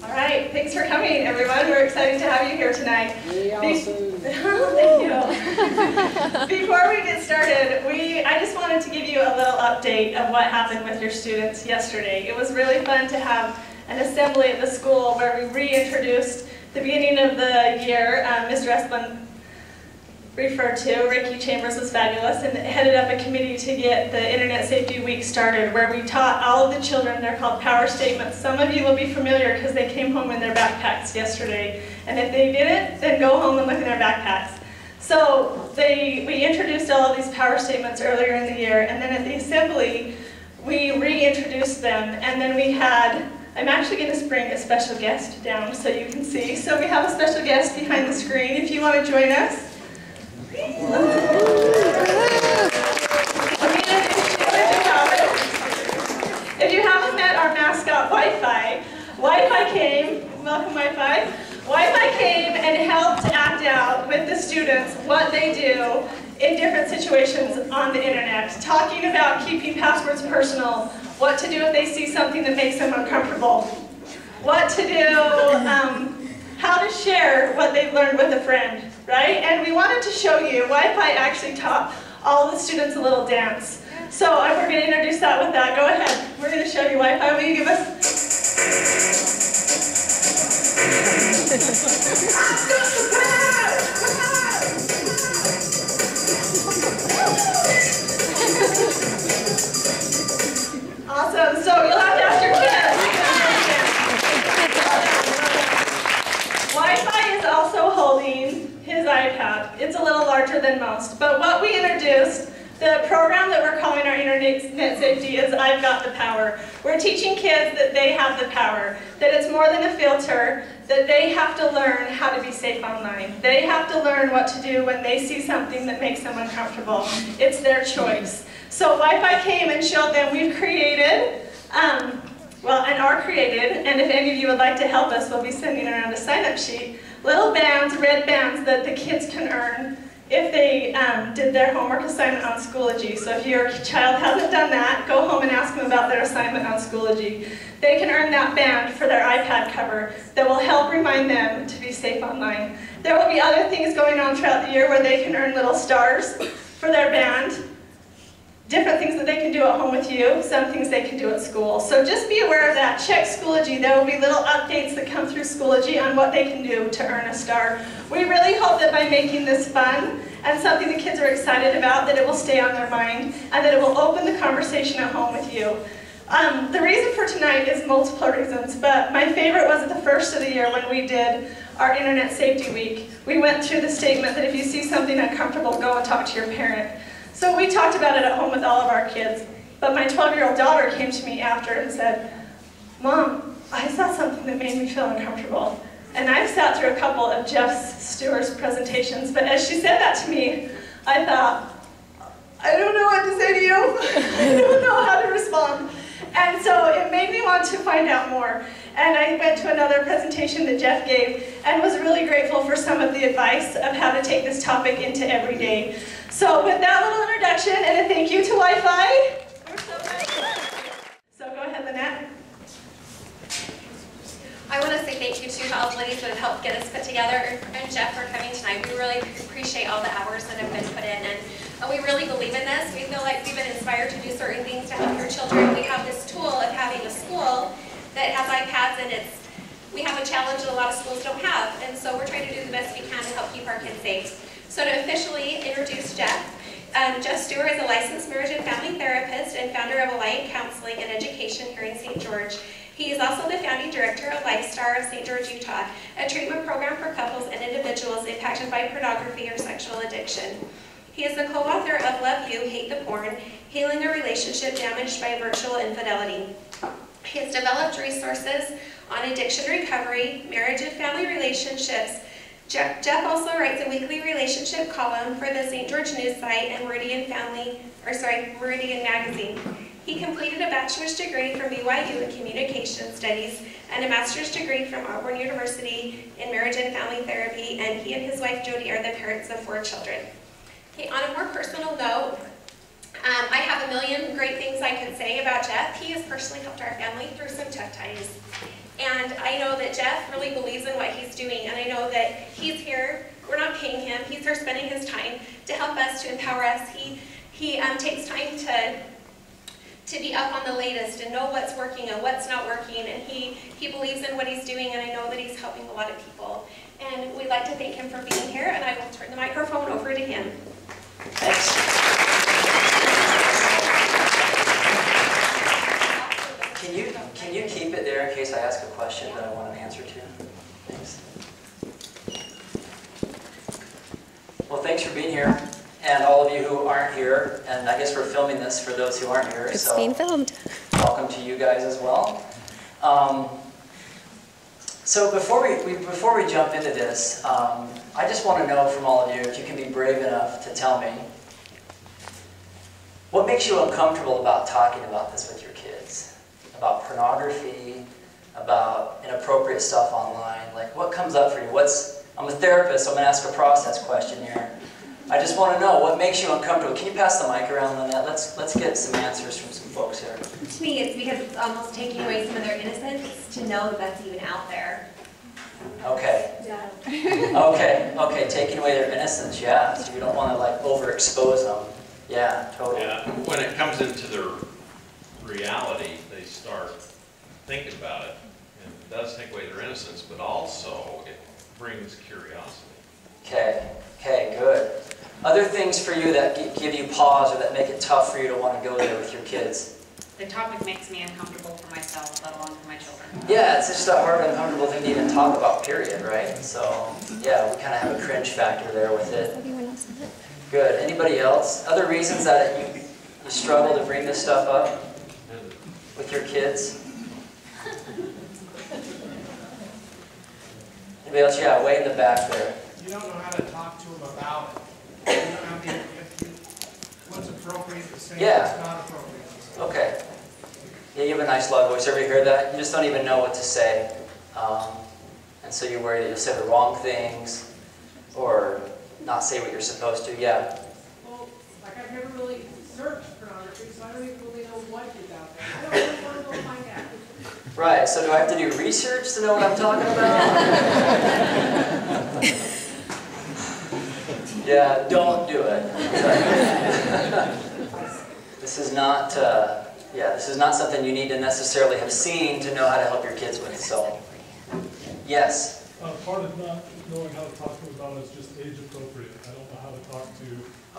All right, thanks for coming, everyone. We're excited to have you here tonight. Awesome. Thank you. Before we get started, I just wanted to give you a little update of what happened with your students yesterday. It was really fun to have an assembly at the school where we reintroduced the beginning of the year. Mr. Esplin referred to. Ricky Chambers was fabulous and headed up a committee to get the Internet Safety Week started, where we taught all of the children. They're called power statements. Some of you will be familiar because they came home in their backpacks yesterday. And if they didn't, then go home and look in their backpacks. So we introduced all of these power statements earlier in the year, and then at the assembly, we reintroduced them, and then we had, I'm actually going to bring a special guest down so you can see. So we have a special guest behind the screen if you want to join us. If you haven't met our mascot, Wi-Fi came, welcome Wi-Fi. Wi-Fi came and helped act out with the students what they do in different situations on the internet, talking about keeping passwords personal, what to do if they see something that makes them uncomfortable, what to do, how to share what they've learned with a friend, right? And we wanted to show you, Wi-Fi actually taught all the students a little dance. So we're going to introduce that with that. Go ahead. We're going to show you Wi-Fi. Will you give us? Awesome. So you'll have to ask your kids. Wi-Fi is also holding his iPad. It's a little larger than most. But what we introduced, the program that we're calling our Internet Safety, is I've Got the Power. We're teaching kids that they have the power, that it's more than a filter, that they have to learn how to be safe online. They have to learn what to do when they see something that makes them uncomfortable. It's their choice. So Wi-Fi came and showed them we've created, and are created, and if any of you would like to help us, we'll be sending around a sign-up sheet, little bands, red bands that the kids can earn if they did their homework assignment on Schoology. So if your child hasn't done that, go home and ask them about their assignment on Schoology. They can earn that band for their iPad cover that will help remind them to be safe online. There will be other things going on throughout the year where they can earn little stars for their band. Different things that they can do at home with you, some things they can do at school. So just be aware of that. Check Schoology. There will be little updates that come through Schoology on what they can do to earn a star. We really hope that by making this fun and something the kids are excited about, that it will stay on their mind and that it will open the conversation at home with you. The reason for tonight is multiple reasons, but my favorite was at the first of the year when we did our Internet Safety Week. We went through the statement that if you see something uncomfortable, go and talk to your parent. So we talked about it at home with all of our kids, but my 12-year-old daughter came to me after and said, "Mom, I saw something that made me feel uncomfortable." And I've sat through a couple of Geoff Steurer's presentations, but as she said that to me, I thought, I don't know what to say to you. I don't know how to respond. And so it made me want to find out more. And I went to another presentation that Geoff gave and was really grateful for some of the advice of how to take this topic into every day. So with that little introduction and a thank you to Wi-Fi, we're so glad. So go ahead, Lynette. I want to say thank you to all the ladies that have helped get us put together, and Geoff for coming tonight. We really appreciate all the hours that have been put in, and we really believe in this. We feel like we've been inspired to do certain things to help your children. We have this tool of having a school that has iPads, and we have a challenge that a lot of schools don't have, and so we're trying to do the best we can to help keep our kids safe. So to officially introduce Geoff, Geoff Steurer is a licensed marriage and family therapist and founder of Alliant Counseling and Education here in St. George. He is also the founding director of LifeStar of St. George, Utah, a treatment program for couples and individuals impacted by pornography or sexual addiction. He is the co-author of Love You, Hate the Porn, Healing a Relationship Damaged by Virtual Infidelity. He has developed resources on addiction recovery, marriage and family relationships. Geoff also writes a weekly relationship column for the St. George News site and Meridian Magazine. He completed a bachelor's degree from BYU in Communication Studies and a master's degree from Auburn University in Marriage and Family Therapy, and he and his wife Jody are the parents of 4 children. Okay, on a more personal note, I have a million great things I could say about Geoff. He has personally helped our family through some tough times. And I know that Geoff really believes in what he's doing, and I know that he's here. We're not paying him. He's here spending his time to help us, to empower us. He takes time to be up on the latest and know what's working and what's not working, and he believes in what he's doing, and I know that he's helping a lot of people. And we'd like to thank him for being here, and I will turn the microphone over to him. Thanks. Can you keep it there in case I ask a question that I want an answer to? Thanks. Well, thanks for being here, and all of you who aren't here, and I guess we're filming this for those who aren't here. It's being filmed. Welcome to you guys as well. So before we jump into this, I just want to know from all of you, if you can be brave enough to tell me, what makes you uncomfortable about talking about this with your kids? About pornography, about inappropriate stuff online? Like, what comes up for you? I'm a therapist, so I'm going to ask a process question here. I just want to know, what makes you uncomfortable? Can you pass the mic around, Lynette? Let's get some answers from some folks here. To me, it's because it's almost taking away some of their innocence to know that that's even out there. Okay. Yeah. Okay, taking away their innocence, yeah. So you don't want to, like, overexpose them. Yeah, totally. Yeah, when it comes into their reality, they start thinking about it. And it does take away their innocence, but also it brings curiosity. Okay, good. Other things for you that give you pause or that make it tough for you to want to go there with your kids? The topic makes me uncomfortable for myself, let alone for my children. Yeah, it's just a hard, uncomfortable thing to even talk about, period, right? So, yeah, we kind of have a cringe factor there with it. Good. Anybody else? Other reasons that you struggle to bring this stuff up with your kids? Anybody else? Yeah, way in the back there. You don't know how to talk to them about it. You don't know what's appropriate to say, what's not appropriate to say. Okay. Yeah, you have a nice loud voice. Everybody hear that? You just don't even know what to say. And so you're worried that you'll say the wrong things or not say what you're supposed to. Yeah? Well, like I've never really searched pornography, so I don't even really know what is out there. I don't really want to go find out. Right, so do I have to do research to know what I'm talking about? Yeah, don't do it. This is not, this is not something you need to necessarily have seen to know how to help your kids with. So, yes. Part of not knowing how to talk to them about it is just age appropriate. I don't know how to talk to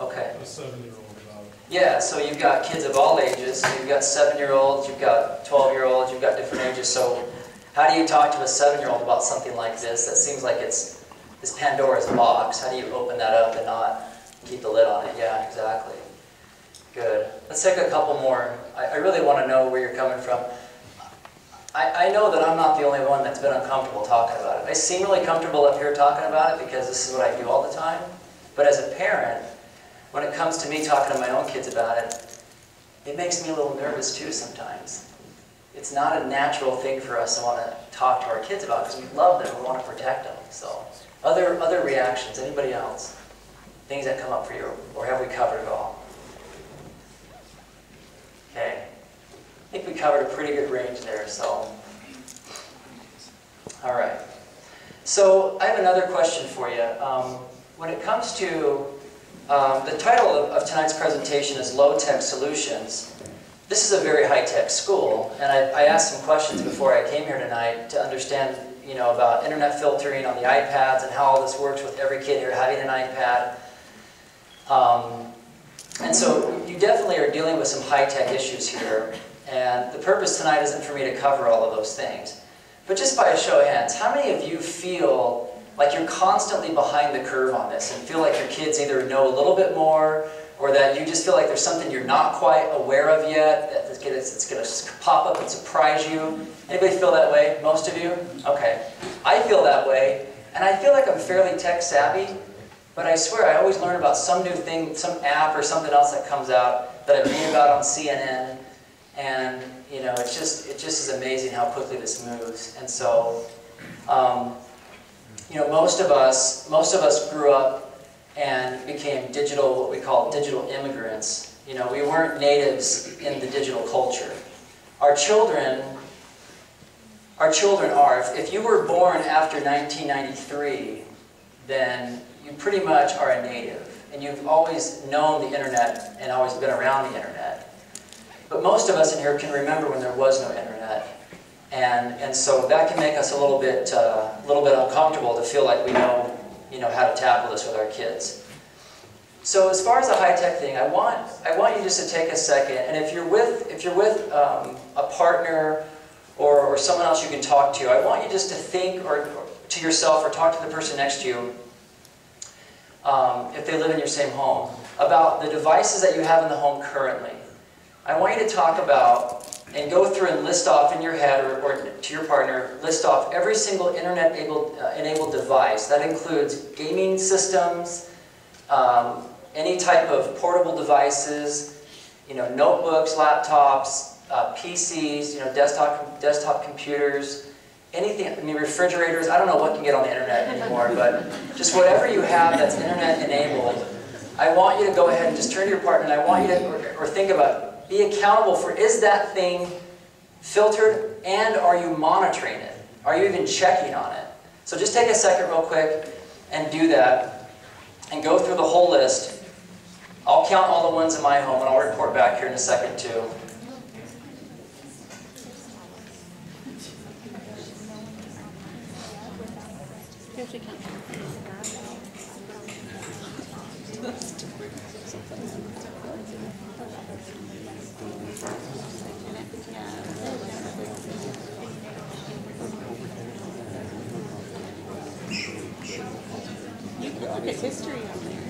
a 7-year-old about it. Yeah, so you've got kids of all ages. So you've got 7-year-olds, you've got 12-year-olds, you've got different ages. So how do you talk to a 7-year-old about something like this? That seems like it's Pandora's box. How do you open that up and not keep the lid on it? Yeah, exactly. Good. Let's take a couple more. I really want to know where you're coming from. I know that I'm not the only one that's been uncomfortable talking about it. I seem really comfortable up here talking about it because this is what I do all the time. But as a parent, when it comes to me talking to my own kids about it, it makes me a little nervous too sometimes. It's not a natural thing for us to want to talk to our kids about because we love them, we want to protect them. So, other reactions, anybody else? Things that come up for you, or have we covered it all? Okay. I think we covered a pretty good range there, so. All right. So, I have another question for you. When it comes to, the title of tonight's presentation is Low-Tech Solutions. This is a very high-tech school, and I asked some questions before I came here tonight to understand, about internet filtering on the iPads and how all this works with every kid here having an iPad. And so you definitely are dealing with some high-tech issues here, and the purpose tonight isn't for me to cover all of those things. But just by a show of hands, how many of you feel like you're constantly behind the curve on this and feel like your kids either know a little bit more or that you just feel like there's something you're not quite aware of yet, that it's going to pop up and surprise you? Anybody feel that way? Most of you? Okay. I feel that way, and I feel like I'm fairly tech savvy, but I swear I always learn about some new thing, some app or something else that comes out that I read about on CNN, and it just is amazing how quickly this moves. And so, most of us grew up and became what we call digital immigrants. We weren't natives in the digital culture. Our children our children are. If you were born after 1993, then you pretty much are a native. And you've always known the internet and always been around the internet. But most of us in here can remember when there was no internet. And so that can make us a little bit uncomfortable to feel like we know, how to tackle this with our kids. So as far as the high-tech thing, I want you just to take a second, and if you're with a partner or someone else you can talk to, I want you just to think or to yourself or talk to the person next to you, if they live in your same home, about the devices that you have in the home currently. I want you to talk about and go through and list off in your head or to your partner, list off every single internet-enabled device. That includes gaming systems, any type of portable devices, notebooks, laptops, PCs, desktop computers, anything, refrigerators. I don't know what can get on the internet anymore, but just whatever you have that's internet-enabled, I want you to go ahead and just turn to your partner, and I want you to, or think about, be accountable for, is that thing filtered, and are you monitoring it? Are you even checking on it? So just take a second real quick and do that, and go through the whole list. I'll count all the ones in my home, and I'll report back here in a second too. Look at history on there.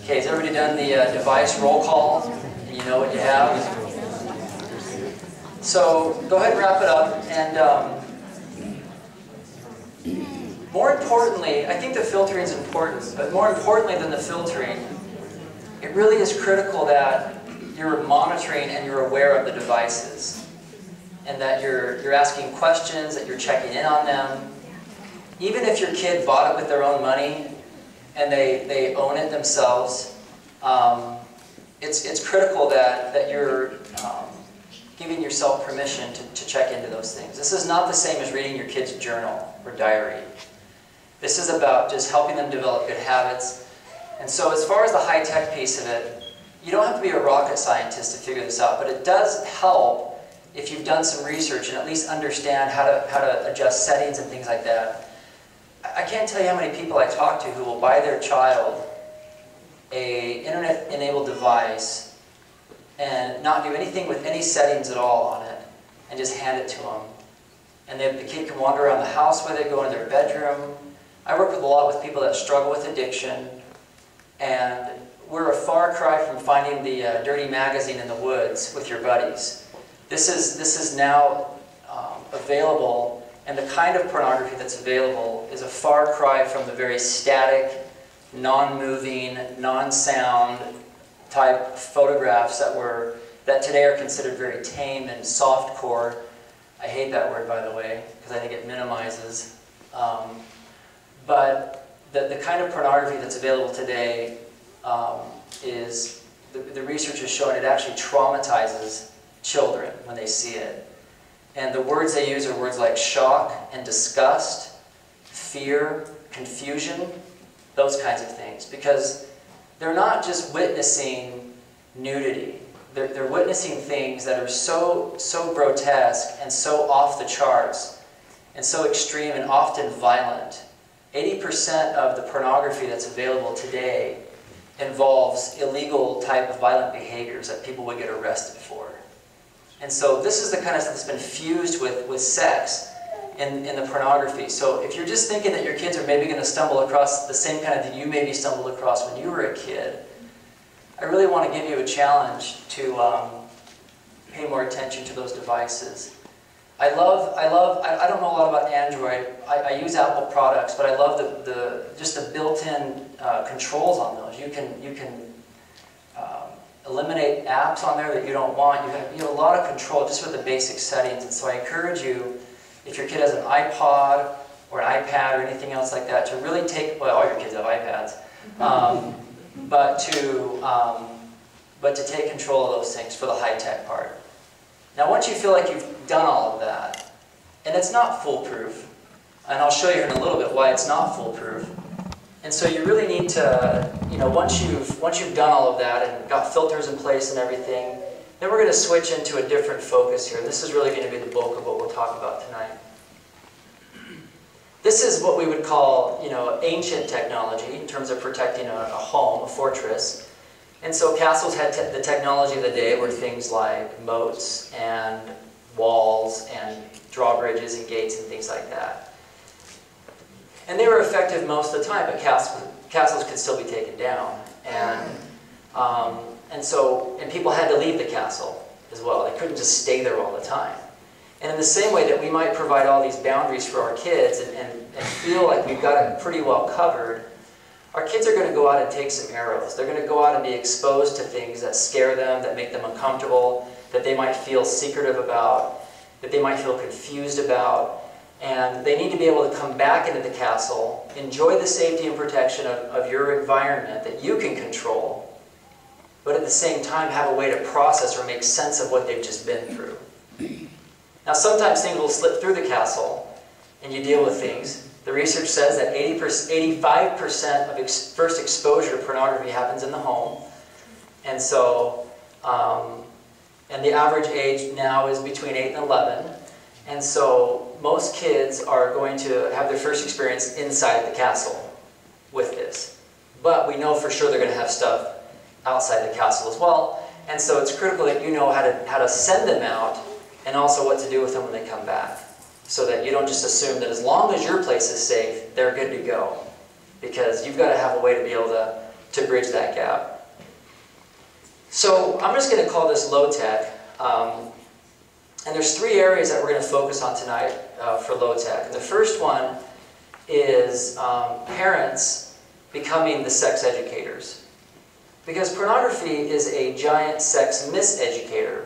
Okay, has everybody done the device roll call? And you know what you have? So go ahead and wrap it up. And more importantly, I think the filtering is important, but more importantly than the filtering, it really is critical that you're monitoring and you're aware of the devices. And that you're asking questions, that you're checking in on them. Even if your kid bought it with their own money and they own it themselves, it's critical that you're giving yourself permission to check into those things. This is not the same as reading your kid's journal or diary. This is about just helping them develop good habits. And so as far as the high-tech piece of it, you don't have to be a rocket scientist to figure this out, but it does help if you've done some research and at least understand how to adjust settings and things like that. I can't tell you how many people I talk to who will buy their child an internet-enabled device and not do anything with any settings at all on it and just hand it to them. And the kid can wander around the house with it, go in their bedroom. I work with a lot with people that struggle with addiction, and we're a far cry from finding the dirty magazine in the woods with your buddies. This is now available, and the kind of pornography that's available is a far cry from the very static, non-moving, non-sound type photographs that today are considered very tame and softcore. I hate that word, by the way, because I think it minimizes. But the kind of pornography that's available today is, the research has shown it actually traumatizes children when they see it. And the words they use are words like shock and disgust, fear, confusion, those kinds of things. Because they're not just witnessing nudity. They're witnessing things that are so grotesque and so off the charts and so extreme and often violent. 80% of the pornography that's available today involves illegal type of violent behaviors that people would get arrested for. And so this is the kind of stuff that's been fused with sex in the pornography. So if you're just thinking that your kids are maybe going to stumble across the same kind of thing you maybe stumbled across when you were a kid, I really want to give you a challenge to pay more attention to those devices. I don't know a lot about Android. I use Apple products, but I love just the built-in controls on those. You can eliminate apps on there that you don't want. You have a lot of control just with the basic settings. And so I encourage you, if your kid has an iPod or an iPad or anything else like that, to really take, well, all your kids have iPads, but to take control of those things for the high-tech part. Now once you feel like you've done all of that, and it's not foolproof, and I'll show you in a little bit why it's not foolproof, and so you really need to, once you've done all of that and got filters in place and everything, then we're going to switch into a different focus here. This is really going to be the bulk of what we'll talk about tonight. This is what we would call, ancient technology in terms of protecting a home, a fortress. And so castles had the technology of the day were things like moats and walls and drawbridges and gates and things like that. And they were effective most of the time, but castles could still be taken down. And people had to leave the castle as well. They couldn't just stay there all the time. And in the same way that we might provide all these boundaries for our kids and feel like we've got it pretty well covered, our kids are going to go out and take some arrows. They're going to go out and be exposed to things that scare them, that make them uncomfortable, that they might feel secretive about, that they might feel confused about. And they need to be able to come back into the castle, enjoy the safety and protection of your environment that you can control, but at the same time have a way to process or make sense of what they've just been through. Now sometimes things will slip through the castle and you deal with things. The research says that 85% of first exposure to pornography happens in the home. And so, and the average age now is between 8 and 11. And so most kids are going to have their first experience inside the castle with this. But we know for sure they're going to have stuff outside the castle as well. And so it's critical that you know how to send them out and also what to do with them when they come back. So that you don't just assume that as long as your place is safe, they're good to go. Because you've got to have a way to be able to bridge that gap. So I'm just going to call this low tech. And there's 3 areas that we're going to focus on tonight for low tech. And the first one is parents becoming the sex educators. Because pornography is a giant sex miseducator.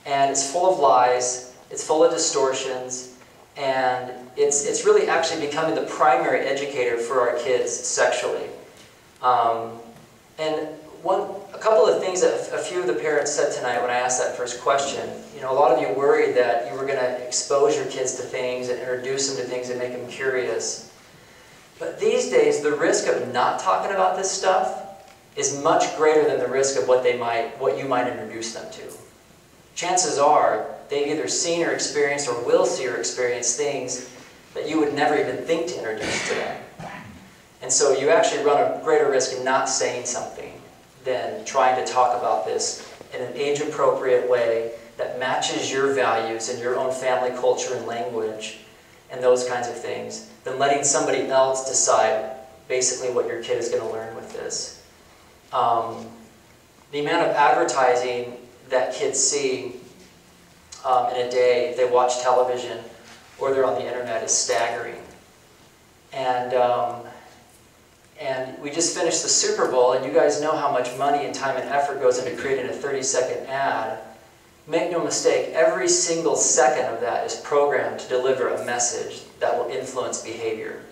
And it's full of lies, it's full of distortions, and it's really actually becoming the primary educator for our kids sexually. And a couple of things that a few of the parents said tonight when I asked that first question, a lot of you worried that you were going to expose your kids to things and introduce them to things that make them curious. But these days, the risk of not talking about this stuff is much greater than the risk of what you might introduce them to. Chances are they've either seen or experienced or will see or experience things that you would never even think to introduce to them. And so you actually run a greater risk in not saying something than trying to talk about this in an age-appropriate way that matches your values and your own family culture and language and those kinds of things, than letting somebody else decide basically what your kid is going to learn with this. The amount of advertising that kids see in a day, if they watch television or they're on the internet, is staggering. And we just finished the Super Bowl, and you guys know how much money and time and effort goes into creating a 30-second ad. Make no mistake, every single second of that is programmed to deliver a message that will influence behavior.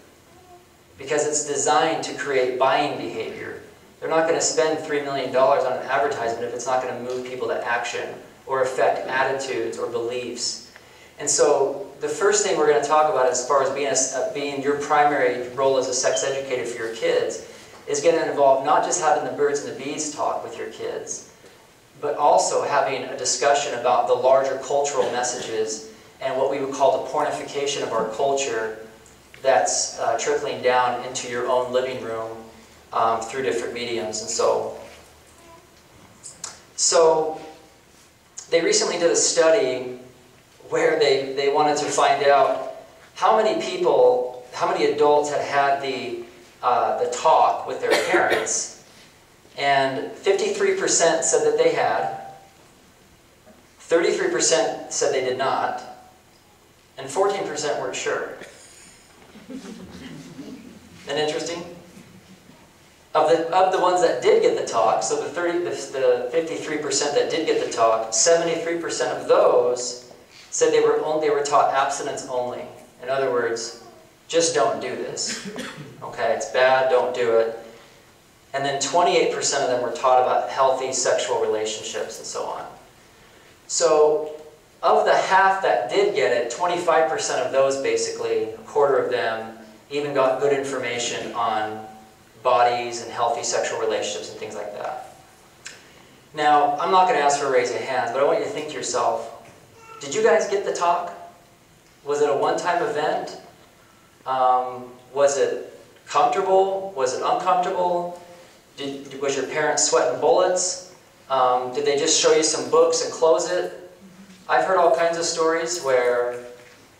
Because it's designed to create buying behavior. They're not going to spend $3 million on an advertisement if it's not going to move people to action or affect attitudes or beliefs. And so the first thing we're going to talk about as far as being your primary role as a sex educator for your kids is going to involve not just having the birds and the bees talk with your kids, but also having a discussion about the larger cultural messages and what we would call the pornification of our culture that's trickling down into your own living room through different mediums. And so they recently did a study where they wanted to find out how many adults had the talk with their parents. And 53% said that they had, 33% said they did not, and 14% weren't sure. Isn't interesting? Of the ones that did get the talk, so the 53% that did get the talk, 73% of those said they were taught abstinence only. In other words, just don't do this. Okay, it's bad, don't do it. And then 28% of them were taught about healthy sexual relationships and so on. So half that did get it, 25% of those basically, a quarter of them, even got good information on bodies and healthy sexual relationships and things like that. Now, I'm not going to ask for a raise of hands, but I want you to think to yourself, did you guys get the talk? Was it a one-time event? Was it comfortable? Was it uncomfortable? Was your parents sweating bullets? Did they just show you some books and close it? I've heard all kinds of stories where,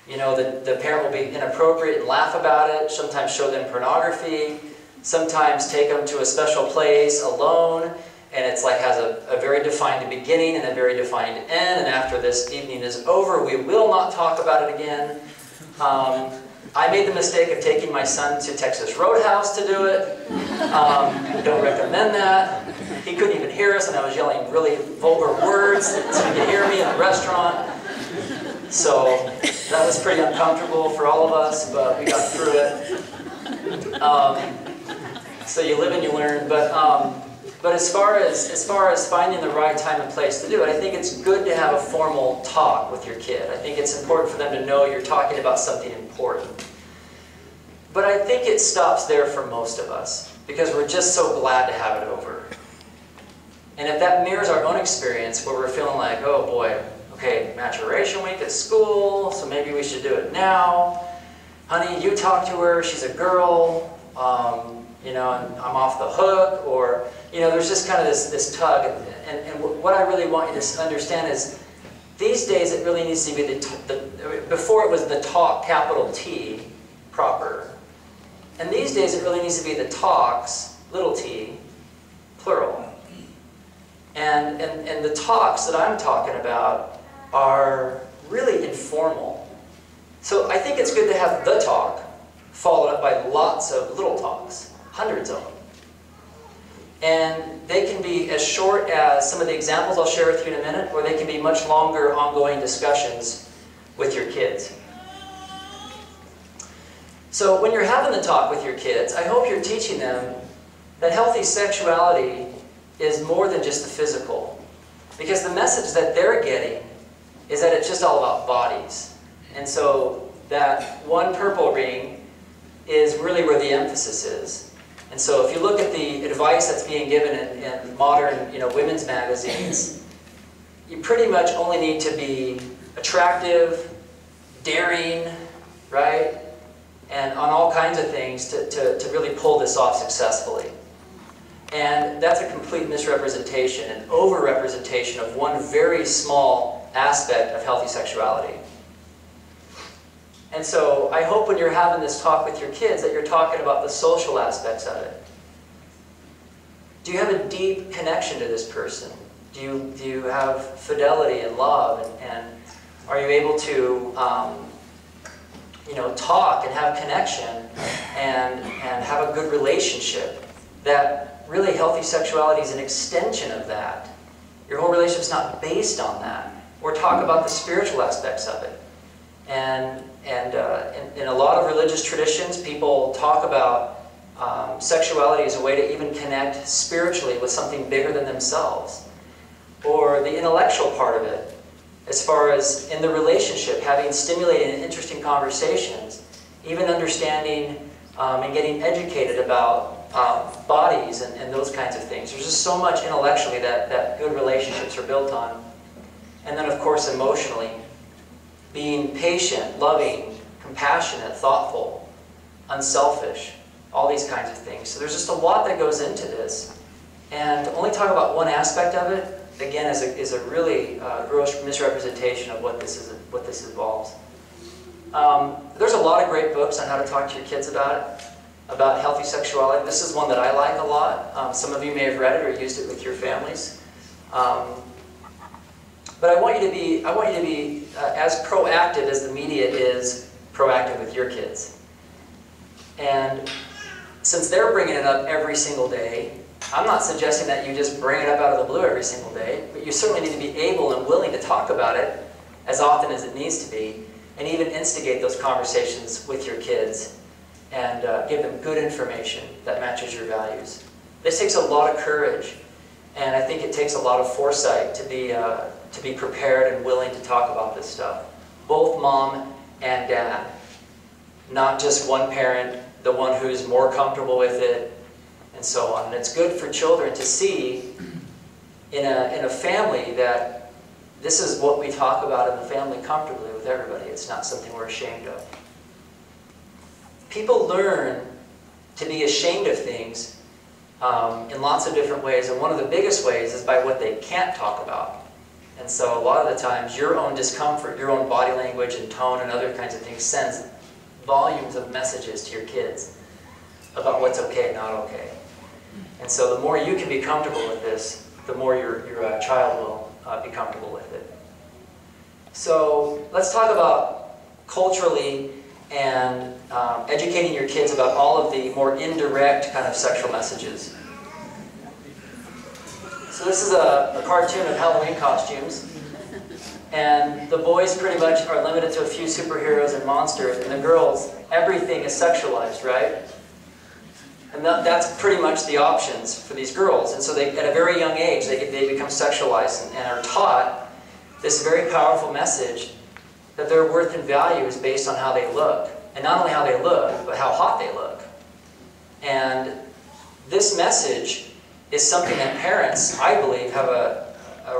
you know, the parent will be inappropriate and laugh about it, sometimes show them pornography, sometimes take them to a special place alone, and it's like has a very defined beginning and a very defined end, and after this evening is over, we will not talk about it again. I made the mistake of taking my son to Texas Roadhouse to do it. Don't recommend that. He couldn't even hear us, and I was yelling really vulgar words so he could hear me in the restaurant. So that was pretty uncomfortable for all of us, but we got through it. So you live and you learn. But as far as finding the right time and place to do it, I think it's good to have a formal talk with your kid. I think it's important for them to know you're talking about something important. But I think it stops there for most of us, because we're just so glad to have it over. And if that mirrors our own experience, where we're feeling like, oh boy, okay, maturation week at school, so maybe we should do it now. Honey, you talk to her, she's a girl, you know, and I'm off the hook, or, you know, there's just kind of this tug. And what I really want you to understand is, these days it really needs to be before it was the talk, capital T, proper. And these days it really needs to be the talks, little t, plural. And the talks that I'm talking about are really informal. So I think it's good to have the talk followed up by lots of little talks, hundreds of them. And they can be as short as some of the examples I'll share with you in a minute, or they can be much longer, ongoing discussions with your kids. So when you're having the talk with your kids, I hope you're teaching them that healthy sexuality is more than just the physical. Because the message that they're getting is that it's just all about bodies. And so that one purple ring is really where the emphasis is. And so if you look at the advice that's being given in modern, you know, women's magazines, you pretty much only need to be attractive, daring, right? And on all kinds of things to really pull this off successfully. And that's a complete misrepresentation, an over-representation of one very small aspect of healthy sexuality. And so I hope when you're having this talk with your kids that you're talking about the social aspects of it. Do you have a deep connection to this person? Do you have fidelity and love? And are you able to you know, talk and have connection and have a good relationship? That really healthy sexuality is an extension of that. Your whole relationship's not based on that. Or talk about the spiritual aspects of it. And in a lot of religious traditions, people talk about sexuality as a way to even connect spiritually with something bigger than themselves. Or the intellectual part of it, as far as in the relationship, having stimulating and interesting conversations, even understanding and getting educated about bodies and those kinds of things. There's just so much intellectually that good relationships are built on. And then, of course, emotionally, being patient, loving, compassionate, thoughtful, unselfish, all these kinds of things. So there's just a lot that goes into this. And to only talk about one aspect of it, again, is a really gross misrepresentation of what this involves. There's a lot of great books on how to talk to your kids about healthy sexuality. This is one that I like a lot. Some of you may have read it or used it with your families. But I want you to be as proactive as the media is proactive with your kids. And since they're bringing it up every single day, I'm not suggesting that you just bring it up out of the blue every single day, but you certainly need to be able and willing to talk about it as often as it needs to be, and even instigate those conversations with your kids and give them good information that matches your values. This takes a lot of courage, and I think it takes a lot of foresight to to be prepared and willing to talk about this stuff. Both mom and dad. Not just one parent, the one who's more comfortable with it, and so on. And it's good for children to see in a family that this is what we talk about in the family comfortably with everybody. It's not something we're ashamed of. People learn to be ashamed of things in lots of different ways, and one of the biggest ways is by what they can't talk about. And so a lot of the times your own discomfort, your own body language and tone and other kinds of things sends volumes of messages to your kids about what's okay and not okay. And so the more you can be comfortable with this, the more your child will be comfortable with it. So let's talk about culturally and educating your kids about all of the more indirect kind of sexual messages. So this is a cartoon of Halloween costumes. And the boys pretty much are limited to a few superheroes and monsters, and the girls, everything is sexualized, right? And that's pretty much the options for these girls. And so they, at a very young age, they become sexualized and are taught this very powerful message that their worth and value is based on how they look. And not only how they look, but how hot they look. And this message is something that parents, I believe, have a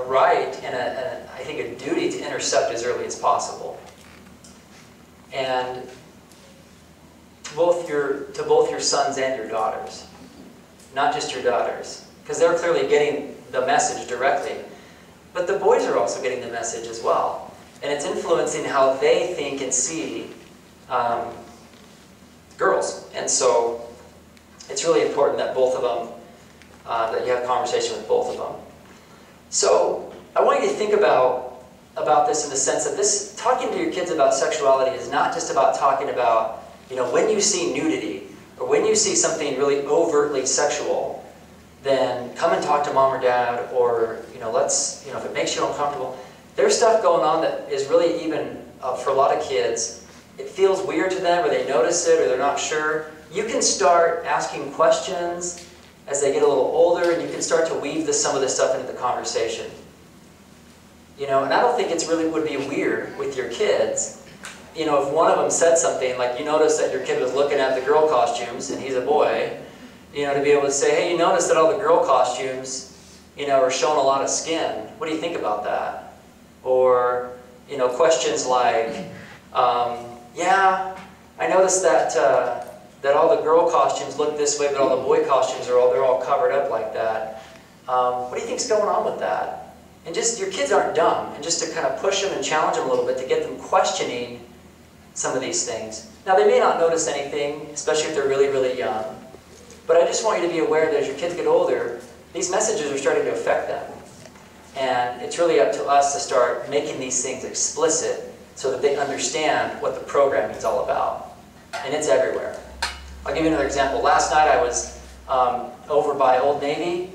right and I think a duty to intercept as early as possible. And to both your sons and your daughters, not just your daughters, because they're clearly getting the message directly, but the boys are also getting the message as well. And it's influencing how they think and see girls. And so it's really important that both of them, that you have a conversation with both of them. So I want you to think about this in the sense that this, talking to your kids about sexuality is not just about talking about, you know, when you see nudity or when you see something really overtly sexual, then come and talk to mom or dad, or, you know, let's, you know, if it makes you uncomfortable. There's stuff going on that is really even, for a lot of kids, it feels weird to them, or they notice it, or they're not sure. You can start asking questions as they get a little older, and you can start to weave some of this stuff into the conversation. You know, and I don't think it's really would be weird with your kids. You know, if one of them said something, like you noticed that your kid was looking at the girl costumes, and he's a boy, you know, to be able to say, hey, you noticed that all the girl costumes, you know, are showing a lot of skin. What do you think about that? Or, you know, questions like, yeah, I noticed that that all the girl costumes look this way, but all the boy costumes they're all covered up like that. What do you think's going on with that? And just, your kids aren't dumb, and just to kind of push them and challenge them a little bit to get them questioning some of these things. Now, they may not notice anything, especially if they're really, really young, but I just want you to be aware that as your kids get older, these messages are starting to affect them. And it's really up to us to start making these things explicit so that they understand what the programming is all about. And it's everywhere. I'll give you another example. Last night I was over by Old Navy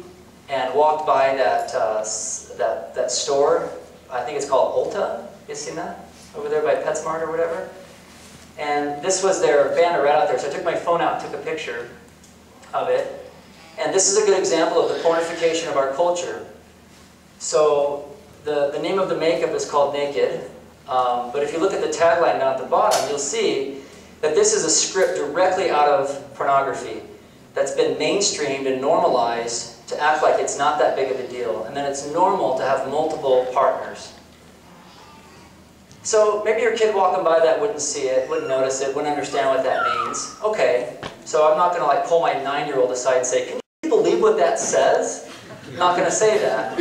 and walked by that store. I think it's called Ulta. You seen that? Over there by PetSmart or whatever. And this was their banner right out there. So I took my phone out and took a picture of it. And this is a good example of the pornification of our culture. So the name of the makeup is called Naked. But if you look at the tagline down at the bottom, you'll see that this is a script directly out of pornography that's been mainstreamed and normalized to act like it's not that big of a deal, and then it's normal to have multiple partners. So maybe your kid walking by that wouldn't see it, wouldn't notice it, wouldn't understand what that means. Okay, so I'm not going to like pull my 9-year-old aside and say, can you believe what that says? I'm not going to say that.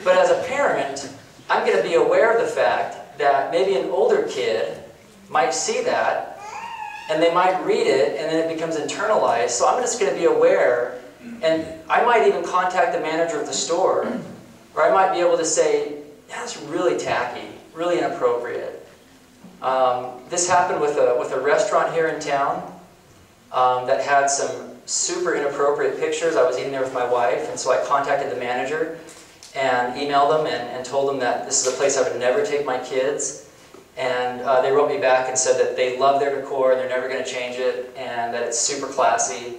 But as a parent, I'm going to be aware of the fact that maybe an older kid might see that, and they might read it, and then it becomes internalized. So I'm just going to be aware, and I might even contact the manager of the store, or I might be able to say, that's really tacky, really inappropriate. This happened with a restaurant here in town that had some super inappropriate pictures. I was eating there with my wife, and so I contacted the manager and emailed them and told them that this is a place I would never take my kids. And they wrote me back and said that they love their decor and they're never going to change it, and that it's super classy.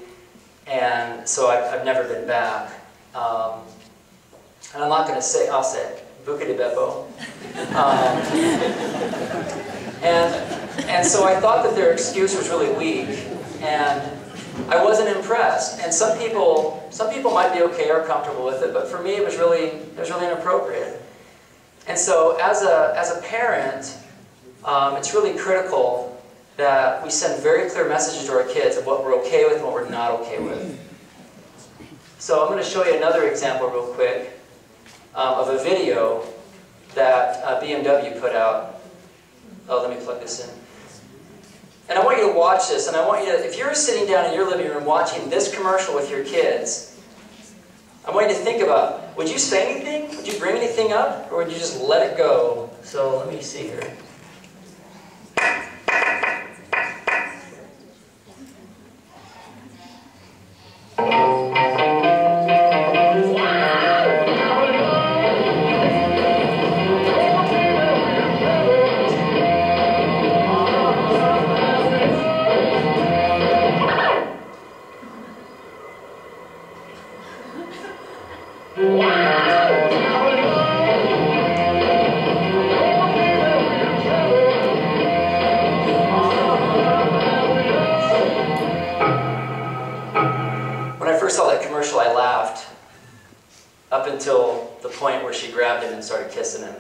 And so I've never been back. And I'm not going to say, I'll say it, Buca de Beppo. And so I thought that their excuse was really weak, and I wasn't impressed. And some people might be okay or comfortable with it, but for me it was really inappropriate. And so as a parent, it's really critical that we send very clear messages to our kids of what we're okay with and what we're not okay with. So I'm going to show you another example real quick of a video that BMW put out. Oh, let me plug this in. And I want you to watch this, and I want you to, if you're sitting down in your living room watching this commercial with your kids, I want you to think about, would you say anything? Would you bring anything up? Or would you just let it go? So let me see here. I laughed up until the point where she grabbed him and started kissing him.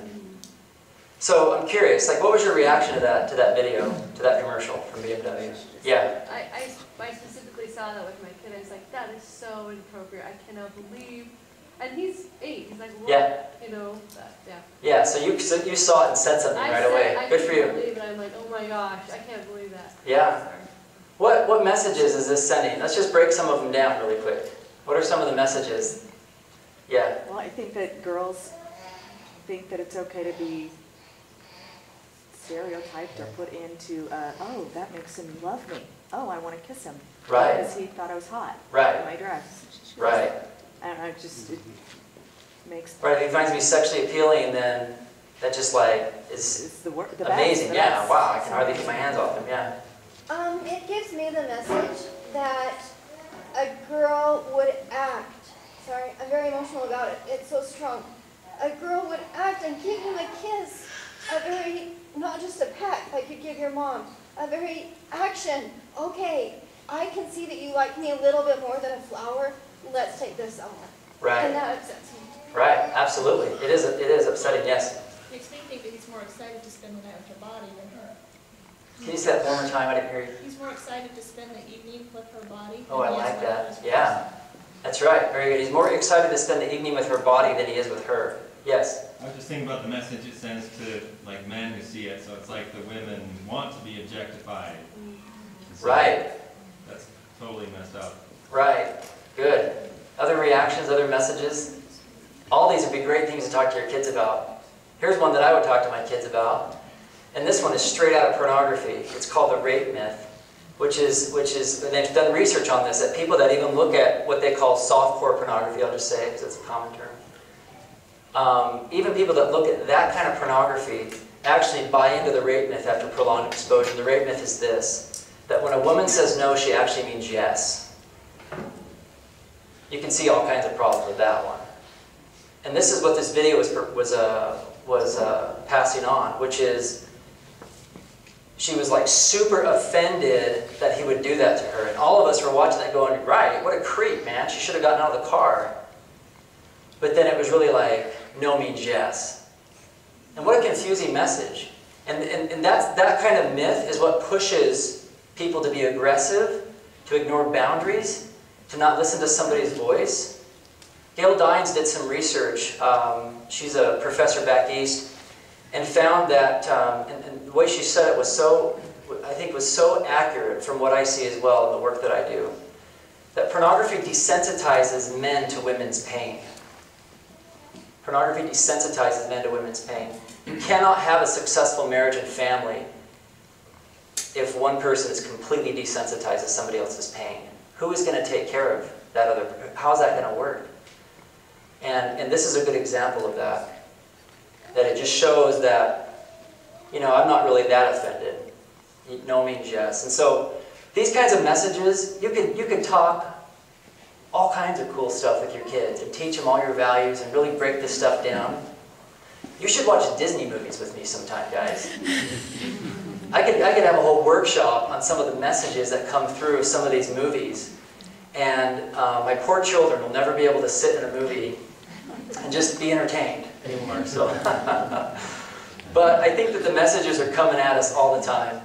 So I'm curious, like, what was your reaction to that video, to that commercial from BMW? Yeah. I specifically saw that with my kid. I was like, that is so inappropriate. I cannot believe. And he's 8. He's like, what? Yeah. You know, yeah. Yeah. So you saw it and said something right away. Good for you. I couldn't believe it. I'm like, oh my gosh, I can't believe that. Yeah. What messages is this sending? Let's just break some of them down really quick. What are some of the messages? Yeah. Well, I think that girls think that it's okay to be stereotyped or put into, oh, that makes him love me. Oh, I want to kiss him. Right. Because he thought I was hot. Right. In my dress. Right. And I just, it makes... Right, if he finds me sexually appealing, then that just like is the amazing. Yeah, wow, I can hardly keep my hands off him, yeah. It gives me the message that a girl would act, sorry, I'm very emotional about it, it's so strong. A girl would act and give him a kiss, a very, not just a peck like you give your mom, a very action. Okay, I can see that you like me a little bit more than a flower, let's take this somewhere. Right. And that upsets me. Right, absolutely. It is upsetting, yes. Makes me think that he's more excited to spend the night with her body than her. Can you say that one more time? I didn't hear you. He's more excited to spend the evening with her body. Oh, I like that. Yeah. That's right. Very good. He's more excited to spend the evening with her body than he is with her. Yes? I was just thinking about the message it sends to like men who see it. So it's like the women want to be objectified. So right. That's totally messed up. Right. Good. Other reactions, other messages? All these would be great things to talk to your kids about. Here's one that I would talk to my kids about. And this one is straight out of pornography. It's called the rape myth, which is, and they've done research on this, that people that even look at what they call softcore pornography, I'll just say, because it's a common term. Even people that look at that kind of pornography actually buy into the rape myth after prolonged exposure. The rape myth is this, that when a woman says no, she actually means yes. You can see all kinds of problems with that one. And this is what this video was passing on, which is, she was like super offended that he would do that to her. And all of us were watching that going, right, what a creep, man. She should have gotten out of the car. But then it was really like, no means yes. And what a confusing message. And that kind of myth is what pushes people to be aggressive, to ignore boundaries, to not listen to somebody's voice. Gail Dines did some research. She's a professor back east, and found that, and the way she said it was so, I think was so accurate from what I see as well in the work that I do, that pornography desensitizes men to women's pain. Pornography desensitizes men to women's pain. You cannot have a successful marriage and family if one person is completely desensitized to somebody else's pain. Who is going to take care of that other? How is that going to work? And this is a good example of that. That it just shows that, you know, I'm not really that offended. No means yes. And so these kinds of messages, you can talk all kinds of cool stuff with your kids and teach them all your values and really break this stuff down. You should watch Disney movies with me sometime, guys. I could have a whole workshop on some of the messages that come through some of these movies. And my poor children will never be able to sit in a movie and just be entertained anymore. So, but I think that the messages are coming at us all the time.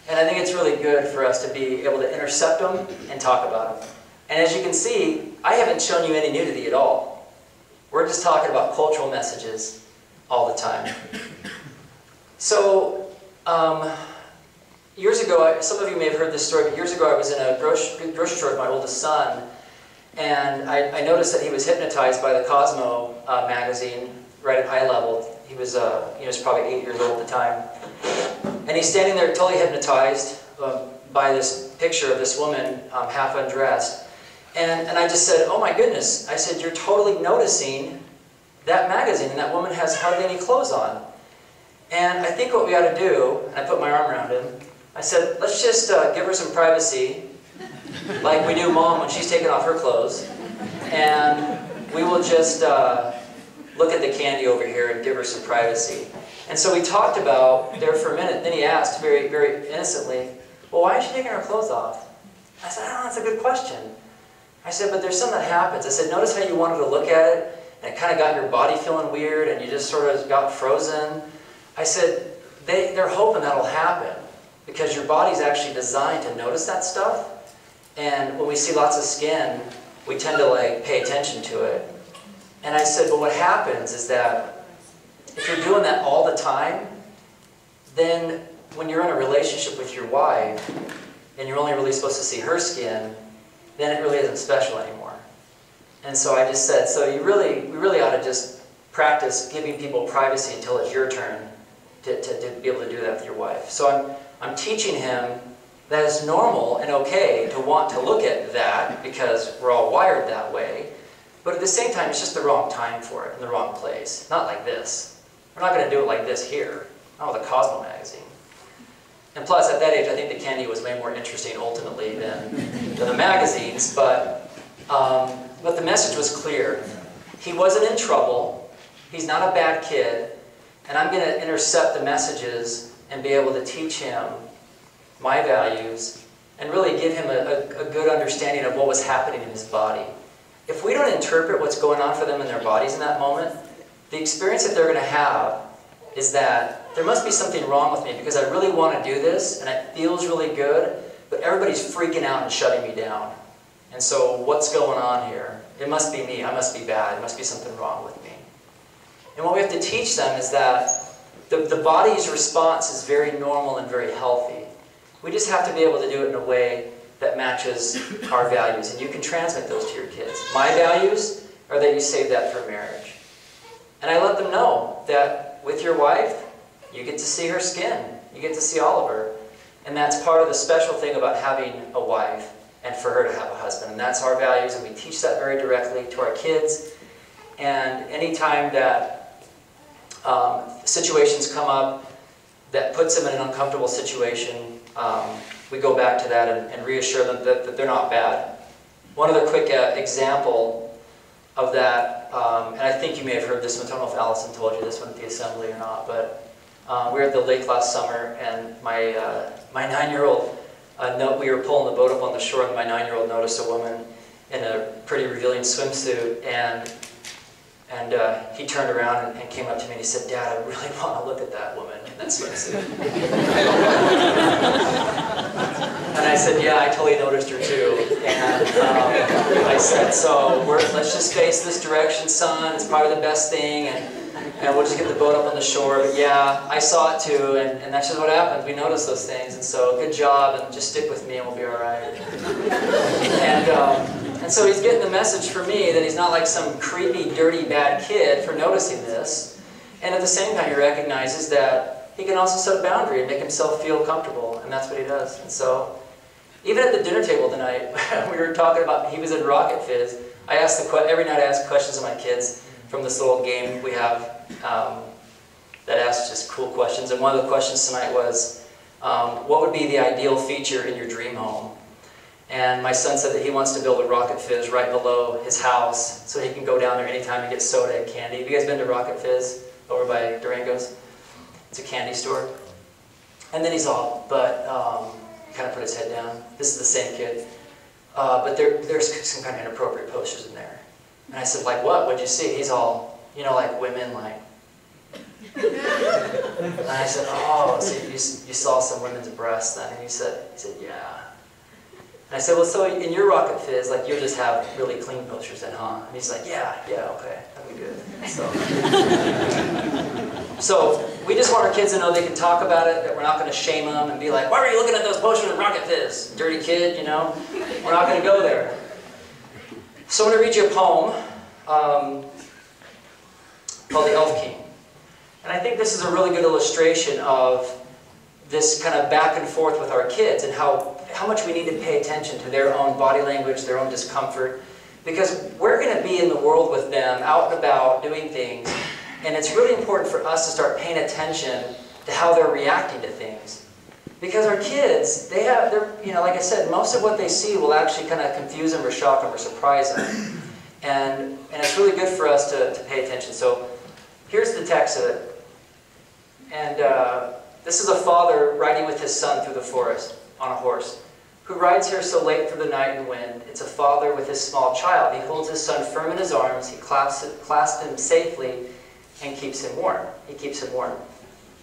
And I think it's really good for us to be able to intercept them and talk about them. And as you can see, I haven't shown you any nudity at all. We're just talking about cultural messages all the time. So, years ago, some of you may have heard this story, but years ago I was in a grocery store with my oldest son, and I noticed that he was hypnotized by the Cosmo magazine right at eye level. He was probably 8 years old at the time. And he's standing there totally hypnotized by this picture of this woman half undressed. And I just said, oh my goodness, I said, you're totally noticing that magazine, and that woman has hardly any clothes on. And I think what we ought to do, and I put my arm around him, I said, let's just give her some privacy, like we do Mom when she's taking off her clothes, and we will just look at the candy over here and give her some privacy. And so we talked about there for a minute, then he asked very, very innocently, well, why is she taking her clothes off? I said, I don't know, that's a good question. I said, but there's something that happens. I said, notice how you wanted to look at it, and it kind of got your body feeling weird, and you just sort of got frozen. I said, they're hoping that'll happen, because your body's actually designed to notice that stuff. And when we see lots of skin, we tend to pay attention to it. And I said, but what happens is that if you're doing that all the time, then when you're in a relationship with your wife, and you're only really supposed to see her skin, then it really isn't special anymore. And so I just said, so we really ought to just practice giving people privacy until it's your turn to be able to do that with your wife. So I'm teaching him that it's normal and okay to want to look at that because we're all wired that way. But at the same time, it's just the wrong time for it in the wrong place. Not like this. We're not going to do it like this here. Not with a Cosmo magazine. And plus, at that age, I think the candy was way more interesting ultimately than the magazines. But the message was clear. He wasn't in trouble. He's not a bad kid. And I'm going to intercept the messages and be able to teach him my values and really give him a good understanding of what was happening in his body. If we don't interpret what's going on for them in their bodies in that moment, the experience that they're going to have is that there must be something wrong with me because I really want to do this and it feels really good, but everybody's freaking out and shutting me down. And so what's going on here? It must be me. I must be bad. There must be something wrong with me. And what we have to teach them is that the body's response is very normal and very healthy. We just have to be able to do it in a way that matches our values. And you can transmit those to your kids. My values are that you save that for marriage. And I let them know that with your wife, you get to see her skin. You get to see all of her. And that's part of the special thing about having a wife and for her to have a husband. And that's our values, and we teach that very directly to our kids. And anytime that situations come up that puts them in an uncomfortable situation, we go back to that and reassure them that they're not bad. One other quick example of that, and I think you may have heard this one, I don't know if Allison told you this one at the assembly or not, but we were at the lake last summer, and my 9-year-old, we were pulling the boat up on the shore, and my 9-year-old noticed a woman in a pretty revealing swimsuit, and he turned around and came up to me and he said, Dad, I really want to look at that woman in that swimsuit. And I said, yeah, I totally noticed her too. And I said, so let's just face this direction, son. It's probably the best thing. And we'll just get the boat up on the shore. But yeah, I saw it too. And that's just what happens. We notice those things. And so good job. And just stick with me and we'll be all right. And so he's getting the message for me that he's not like some creepy, dirty, bad kid for noticing this. And at the same time, he recognizes that he can also set a boundary and make himself feel comfortable. And that's what he does. And so even at the dinner table tonight, we were talking about, he was in Rocket Fizz. Every night I ask questions of my kids from this little game we have that asks just cool questions. And one of the questions tonight was, what would be the ideal feature in your dream home? And my son said that he wants to build a Rocket Fizz right below his house so he can go down there anytime and get soda and candy. Have you guys been to Rocket Fizz? over by Durango's. It's a candy store. And then he's all, but kind of put his head down. This is the same kid. But there's some kind of inappropriate posters in there. And I said, like what? What'd you see? He's all, you know, like women, like. And I said, oh, so you saw some women's breasts then? And he said, yeah. And I said, well, so in your Rocket Fizz, like you'll just have really clean posters then, huh? And he's like, yeah, okay, that'd be good. So we just want our kids to know they can talk about it, that we're not going to shame them and be like, why were you looking at those posters in Rocket Fizz? Dirty kid, you know? We're not going to go there. So I'm going to read you a poem called The Elf King. And I think this is a really good illustration of this kind of back and forth with our kids and how much we need to pay attention to their own body language, their own discomfort. Because we're going to be in the world with them, out and about, doing things. And it's really important for us to start paying attention to how they're reacting to things. Because our kids, they're, you know, like I said, most of what they see will actually kind of confuse them or shock them or surprise them. And it's really good for us to pay attention. So here's the text of it. And this is a father riding with his son through the forest on a horse. Who rides here so late through the night and wind? It's a father with his small child. He holds his son firm in his arms. He clasps him safely and keeps him warm. He keeps him warm.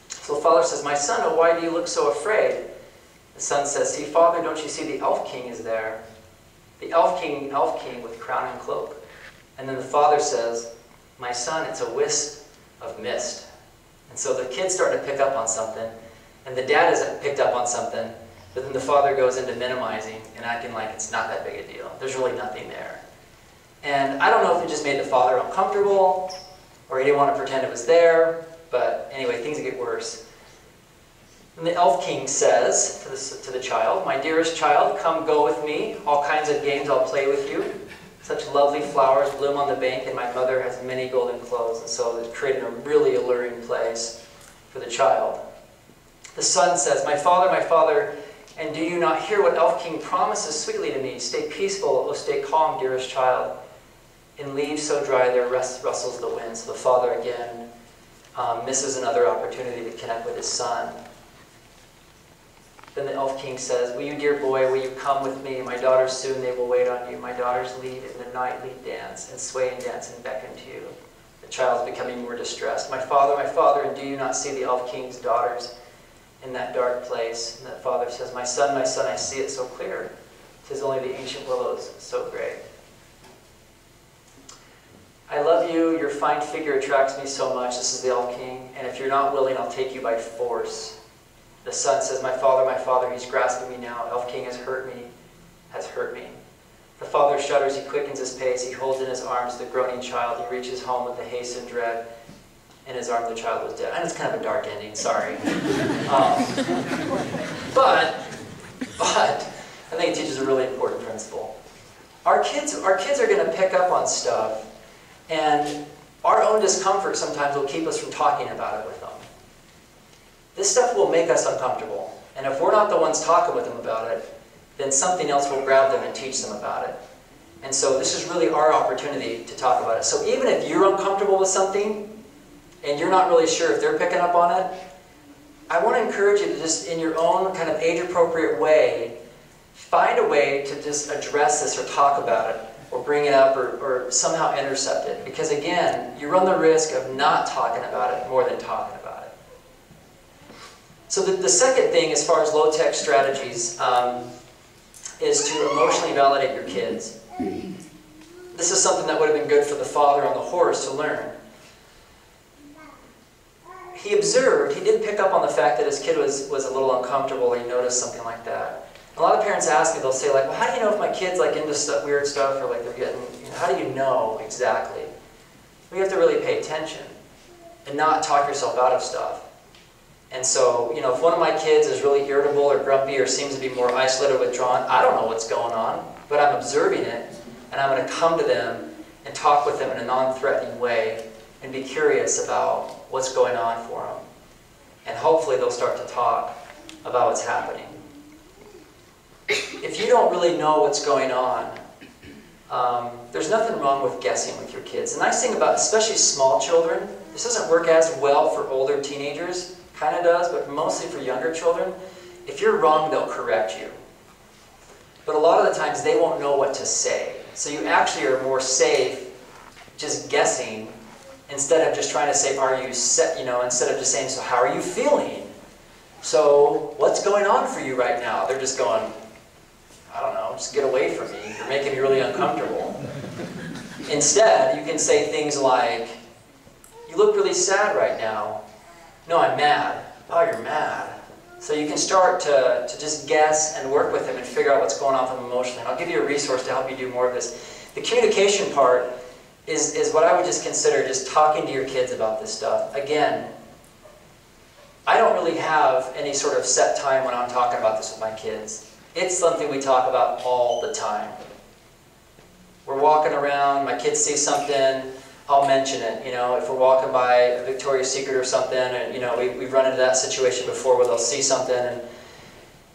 So the father says, my son, oh, why do you look so afraid? The son says, see, father, don't you see the Elf King is there? The Elf King with crown and cloak. And then the father says, my son, it's a wisp of mist. And so the kid's starting to pick up on something, and the dad hasn't picked up on something, but then the father goes into minimizing and acting like it's not that big a deal. There's really nothing there. And I don't know if it just made the father uncomfortable, or he didn't want to pretend it was there, but anyway, things get worse. And the Elf King says to the child, my dearest child, come go with me. All kinds of games I'll play with you. Such lovely flowers bloom on the bank, and my mother has many golden clothes. And so it's creating a really alluring place for the child. The son says, my father, and do you not hear what Elf King promises sweetly to me? Stay peaceful, oh stay calm, dearest child. In leaves so dry there rustles the wind. So the father again misses another opportunity to connect with his son. Then the Elf King says, will you, dear boy, will you come with me? My daughters soon, they will wait on you. My daughters lead in the nightly dance, and sway and dance and beckon to you. The child's becoming more distressed. My father, and do you not see the Elf King's daughters in that dark place? And that father says, my son, I see it so clear. 'Tis only the ancient willows so gray. I love you, your fine figure attracts me so much. This is the Elf King. And if you're not willing, I'll take you by force. The son says, my father, he's grasping me now. Elf King has hurt me. The father shudders, he quickens his pace. He holds in his arms the groaning child. He reaches home with the haste and dread. In his arms, the child was dead. And it's kind of a dark ending, sorry. But I think it teaches a really important principle. Our kids are going to pick up on stuff, and our own discomfort sometimes will keep us from talking about it with them. This stuff will make us uncomfortable. And if we're not the ones talking with them about it, then something else will grab them and teach them about it. And so this is really our opportunity to talk about it. So even if you're uncomfortable with something, and you're not really sure if they're picking up on it, I want to encourage you to just, in your own kind of age-appropriate way, find a way to just address this or talk about it, or bring it up, or somehow intercept it. Because again, you run the risk of not talking about it more than talking about it. So the second thing, as far as low-tech strategies, is to emotionally validate your kids. This is something that would have been good for the father on the horse to learn. He observed, he did pick up on the fact that his kid was a little uncomfortable, or he noticed something like that. A lot of parents ask me, they'll say like, well, how do you know if my kid's like into weird stuff, or like they're getting, how do you know exactly? Well, you have to really pay attention and not talk yourself out of stuff. And so, if one of my kids is really irritable or grumpy or seems to be more isolated or withdrawn, I don't know what's going on, but I'm observing it, and I'm going to come to them and talk with them in a non-threatening way and be curious about what's going on for them. And hopefully they'll start to talk about what's happening. If you don't really know what's going on, there's nothing wrong with guessing with your kids. The nice thing about, especially small children, This doesn't work as well for older teenagers, kind of does, but mostly for younger children. If you're wrong, they'll correct you. But a lot of the times they won't know what to say. So you actually are more safe just guessing instead of just trying to say, are you set, you know, instead of just saying, so how are you feeling? So what's going on for you right now? They're just going, I don't know, just get away from me. You're making me really uncomfortable. Instead, you can say things like, you look really sad right now. No, I'm mad. Oh, you're mad. So you can start to just guess and work with them and figure out what's going on with them emotionally. And I'll give you a resource to help you do more of this. The communication part is what I would just consider just talking to your kids about this stuff. Again, I don't really have any sort of set time when I'm talking about this with my kids. It's something we talk about all the time. We're walking around, my kids see something, I'll mention it. You know, if we're walking by a Victoria's Secret or something, and you know, we've run into that situation before where they'll see something,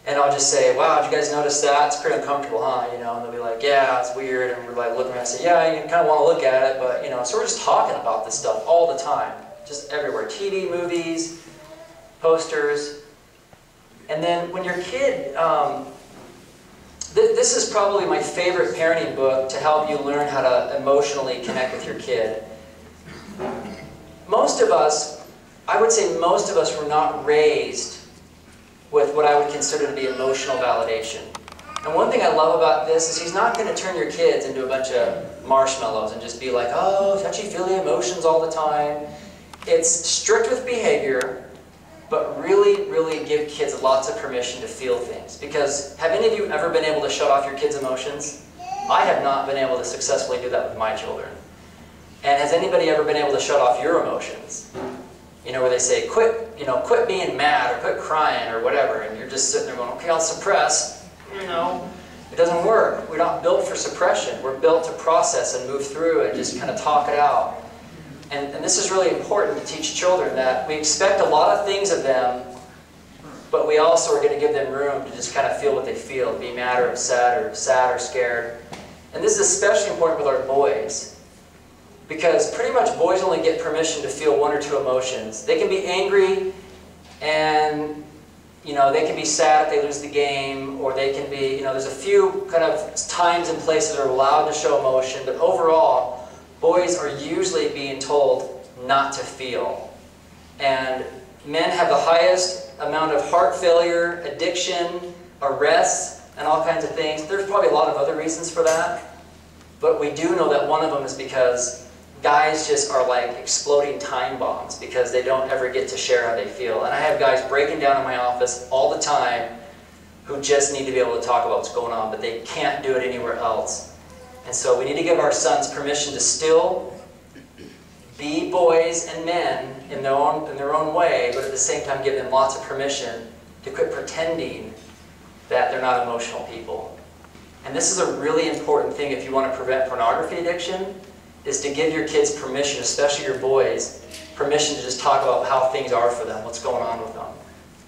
and I'll just say, wow, did you guys notice that? It's pretty uncomfortable, huh? You know, and they'll be like, yeah, it's weird, and we're like looking around and say, yeah, you kind of want to look at it, but you know, so we're just talking about this stuff all the time, just everywhere. TV, movies, posters. And then when your kid, this is probably my favorite parenting book to help you learn how to emotionally connect with your kid. Most of us, I would say most of us were not raised with what I would consider to be emotional validation. And one thing I love about this is he's not going to turn your kids into a bunch of marshmallows and just be like, oh, touchy-feely emotions all the time. It's strict with behavior, but really, really give kids lots of permission to feel things. Because have any of you ever been able to shut off your kids' emotions? I have not been able to successfully do that with my children. And has anybody ever been able to shut off your emotions? You know, where they say, quit being mad or quit crying or whatever, and you're just sitting there going, okay, I'll suppress. You know, it doesn't work. We're not built for suppression. We're built to process and move through and just kind of talk it out. And this is really important to teach children, that we expect a lot of things of them, but we also are going to give them room to just kind of feel what they feel, be mad or upset or sad or scared. And this is especially important with our boys, because pretty much boys only get permission to feel one or two emotions. They can be angry, and you know, they can be sad if they lose the game, or they can be, you know, there's a few kind of times and places that are allowed to show emotion, but overall, boys are usually being told not to feel. And men have the highest amount of heart failure, addiction, arrests, and all kinds of things. There's probably a lot of other reasons for that. But we do know that one of them is because guys just are like exploding time bombs because they don't ever get to share how they feel. And I have guys breaking down in my office all the time who just need to be able to talk about what's going on, but they can't do it anywhere else. And so we need to give our sons permission to still be boys and men in their own way, but at the same time give them lots of permission to quit pretending that they're not emotional people. And this is a really important thing if you want to prevent pornography addiction, is to give your kids permission, especially your boys, permission to just talk about how things are for them, what's going on with them.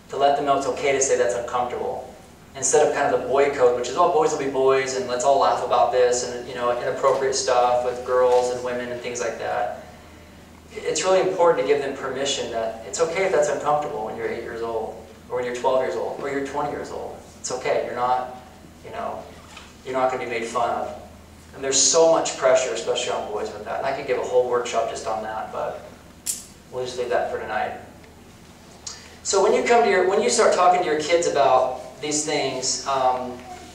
To let them know it's okay to say that's uncomfortable. Instead of kind of the boy code, which is, oh, boys will be boys, and let's all laugh about this, and you know, inappropriate stuff with girls and women and things like that. It's really important to give them permission that it's okay if that's uncomfortable when you're 8 years old, or when you're 12 years old, or you're 20 years old. It's okay. You're not, you know, you're not going to be made fun of. And there's so much pressure, especially on boys with that. And I could give a whole workshop just on that, but we'll just leave that for tonight. So when you start talking to your kids about these things,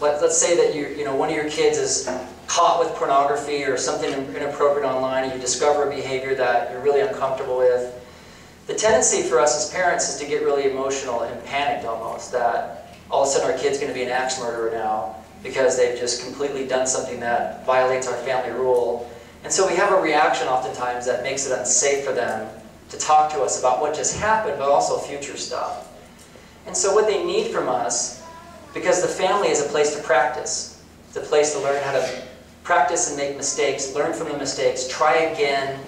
let's say that one of your kids is caught with pornography or something inappropriate online, and you discover a behavior that you're really uncomfortable with. The tendency for us as parents is to get really emotional and panicked almost, that all of a sudden our kid's going to be an axe murderer now because they've just completely done something that violates our family rule. And so we have a reaction oftentimes that makes it unsafe for them to talk to us about what just happened, but also future stuff. And so what they need from us, because the family is a place to practice. It's a place to learn how to practice and make mistakes, learn from the mistakes, try again.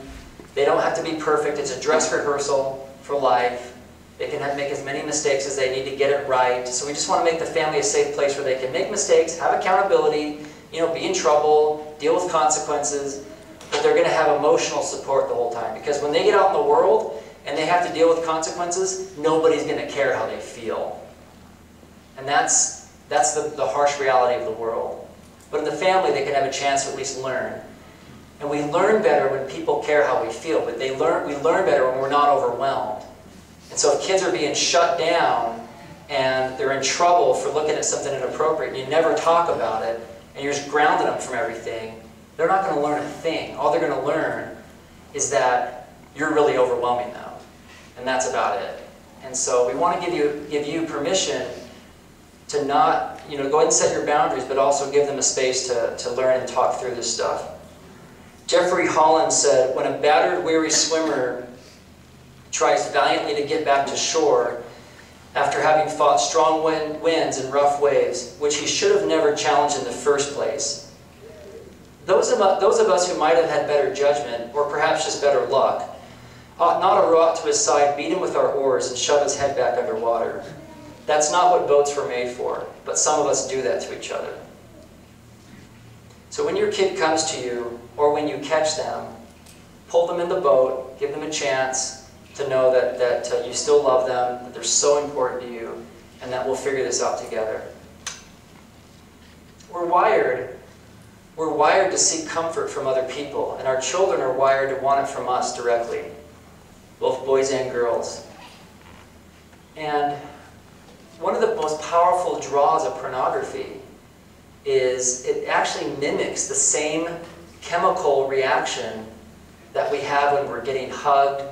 They don't have to be perfect. It's a dress rehearsal for life. They can make as many mistakes as they need to get it right. So we just want to make the family a safe place where they can make mistakes, have accountability, you know, be in trouble, deal with consequences, but they're going to have emotional support the whole time. Because when they get out in the world and they have to deal with consequences, nobody's going to care how they feel. And that's the harsh reality of the world. But in the family, they can have a chance to at least learn. And we learn better when people care how we feel, but we learn better when we're not overwhelmed. And so if kids are being shut down and they're in trouble for looking at something inappropriate, and you never talk about it, and you're just grounding them from everything, they're not going to learn a thing. All they're going to learn is that you're really overwhelming them. And that's about it. And so we want to give you permission to not, go ahead and set your boundaries, but also give them a space to learn and talk through this stuff. Jeffrey Holland said, when a battered, weary swimmer tries valiantly to get back to shore after having fought strong winds and rough waves, which he should have never challenged in the first place, those of us who might have had better judgment, or perhaps just better luck, ought not to row out to his side, beat him with our oars, and shove his head back underwater. That's not what boats were made for, but some of us do that to each other. So when your kid comes to you, or when you catch them, pull them in the boat, give them a chance to know that you still love them, that they're so important to you, and that we'll figure this out together. We're wired to seek comfort from other people, and our children are wired to want it from us directly, both boys and girls. And one of the most powerful draws of pornography is it actually mimics the same chemical reaction that we have when we're getting hugged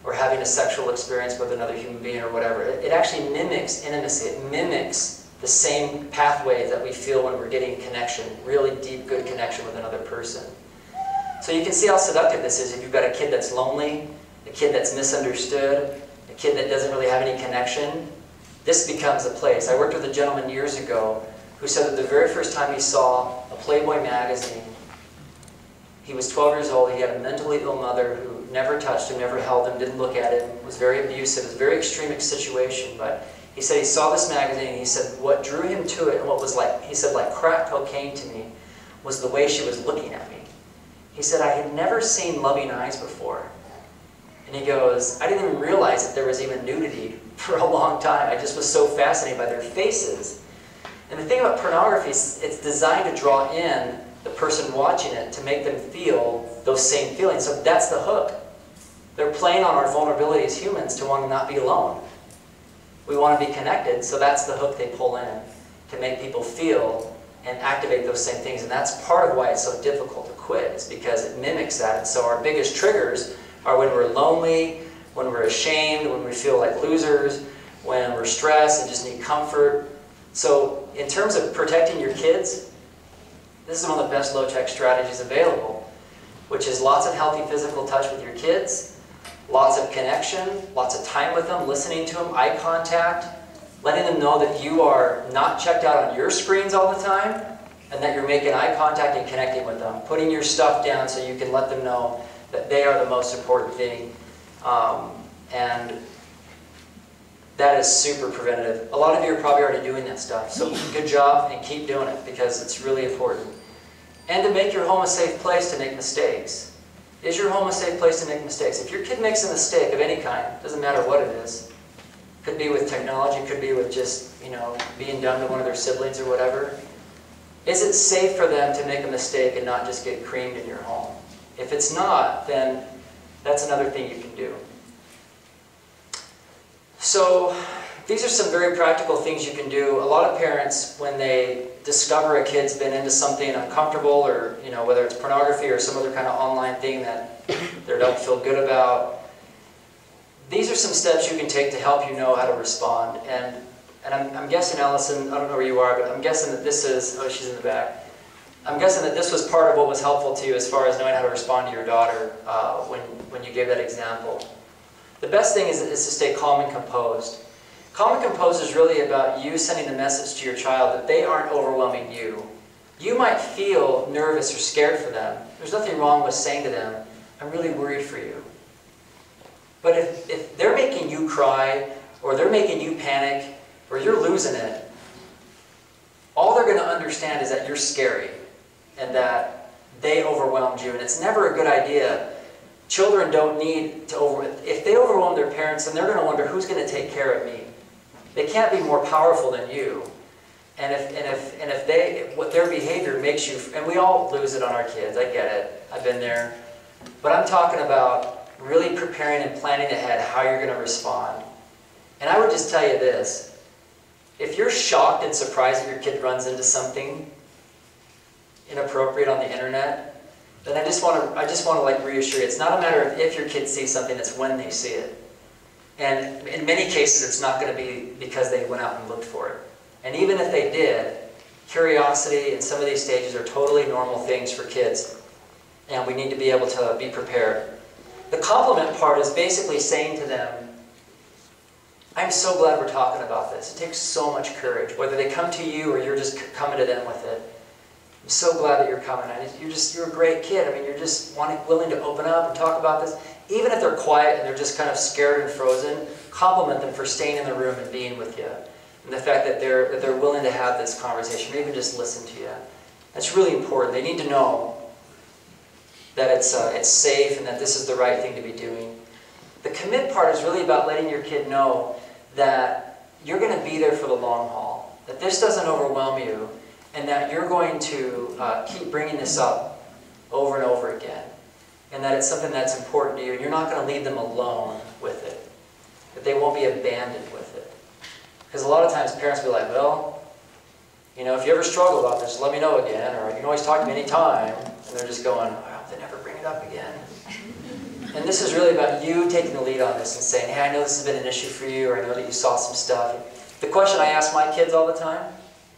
or having a sexual experience with another human being or whatever. It actually mimics intimacy. It mimics the same pathways that we feel when we're getting connection, really deep, good connection with another person. So you can see how seductive this is if you've got a kid that's lonely, a kid that's misunderstood, a kid that doesn't really have any connection. This becomes a place. I worked with a gentleman years ago who said that the very first time he saw a Playboy magazine, he was 12 years old, he had a mentally ill mother who never touched him, never held him, didn't look at him, was very abusive, it was a very extreme situation, but he said he saw this magazine and he said what drew him to it and what was like, he said like crack cocaine to me was the way she was looking at me. He said I had never seen loving eyes before. And he goes, I didn't even realize that there was even nudity for a long time. I just was so fascinated by their faces. And the thing about pornography is it's designed to draw in the person watching it to make them feel those same feelings. So that's the hook. They're playing on our vulnerability as humans to want to not be alone. We want to be connected, so that's the hook they pull in to make people feel and activate those same things. And that's part of why it's so difficult to quit, is because it mimics that. And so our biggest triggers are when we're lonely, when we're ashamed, when we feel like losers, when we're stressed and just need comfort. So in terms of protecting your kids, this is one of the best low-tech strategies available, which is lots of healthy physical touch with your kids, lots of connection, lots of time with them, listening to them, eye contact, letting them know that you are not checked out on your screens all the time, and that you're making eye contact and connecting with them, putting your stuff down so you can let them know that they are the most important thing. And that is super preventative. A lot of you are probably already doing that stuff, so good job and keep doing it because it's really important. And to make your home a safe place to make mistakes. Is your home a safe place to make mistakes? If your kid makes a mistake of any kind, doesn't matter what it is, could be with technology, could be with just, being dumb to one of their siblings or whatever, is it safe for them to make a mistake and not just get creamed in your home? If it's not, then that's another thing you can do. So these are some very practical things you can do. A lot of parents, when they discover a kid's been into something uncomfortable, or whether it's pornography or some other kind of online thing that they don't feel good about, these are some steps you can take to help you know how to respond. And I'm guessing, Allison, I don't know where you are, but I'm guessing that this is, oh, she's in the back. I'm guessing that this was part of what was helpful to you as far as knowing how to respond to your daughter when you gave that example. The best thing is to stay calm and composed. Calm and composed is really about you sending the message to your child that they aren't overwhelming you. You might feel nervous or scared for them. There's nothing wrong with saying to them, I'm really worried for you. But if they're making you cry, or they're making you panic, or you're losing it, all they're going to understand is that you're scary, and that they overwhelmed you, and it's never a good idea. Children don't need to if they overwhelm their parents, then they're going to wonder, who's going to take care of me? They can't be more powerful than you. And if their behavior makes you, and we all lose it on our kids, I get it, I've been there. But I'm talking about really preparing and planning ahead how you're going to respond. And I would just tell you this, if you're shocked and surprised that your kid runs into something inappropriate on the internet, then I just want to like reassure you, it's not a matter of if your kid sees something, it's when they see it. And in many cases, it's not going to be because they went out and looked for it. And even if they did, curiosity and some of these stages are totally normal things for kids. And we need to be able to be prepared. The compliment part is basically saying to them, I'm so glad we're talking about this. It takes so much courage, whether they come to you or you're just coming to them with it. I'm so glad that you're coming. You're a great kid. I mean, you're just willing to open up and talk about this. Even if they're quiet and they're just kind of scared and frozen, compliment them for staying in the room and being with you. And the fact that they're willing to have this conversation, or even just listen to you. That's really important. They need to know that it's safe and that this is the right thing to be doing. The commit part is really about letting your kid know that you're going to be there for the long haul, that this doesn't overwhelm you, and that you're going to keep bringing this up over and over again, and that it's something that's important to you, and you're not going to leave them alone with it, that they won't be abandoned with it. Because a lot of times parents will be like, well, you know, if you ever struggle about this, let me know again, or you can always talk to me anytime, and they're just going, I hope they never bring it up again. And this is really about you taking the lead on this and saying, hey, I know this has been an issue for you, or I know that you saw some stuff. The question I ask my kids all the time,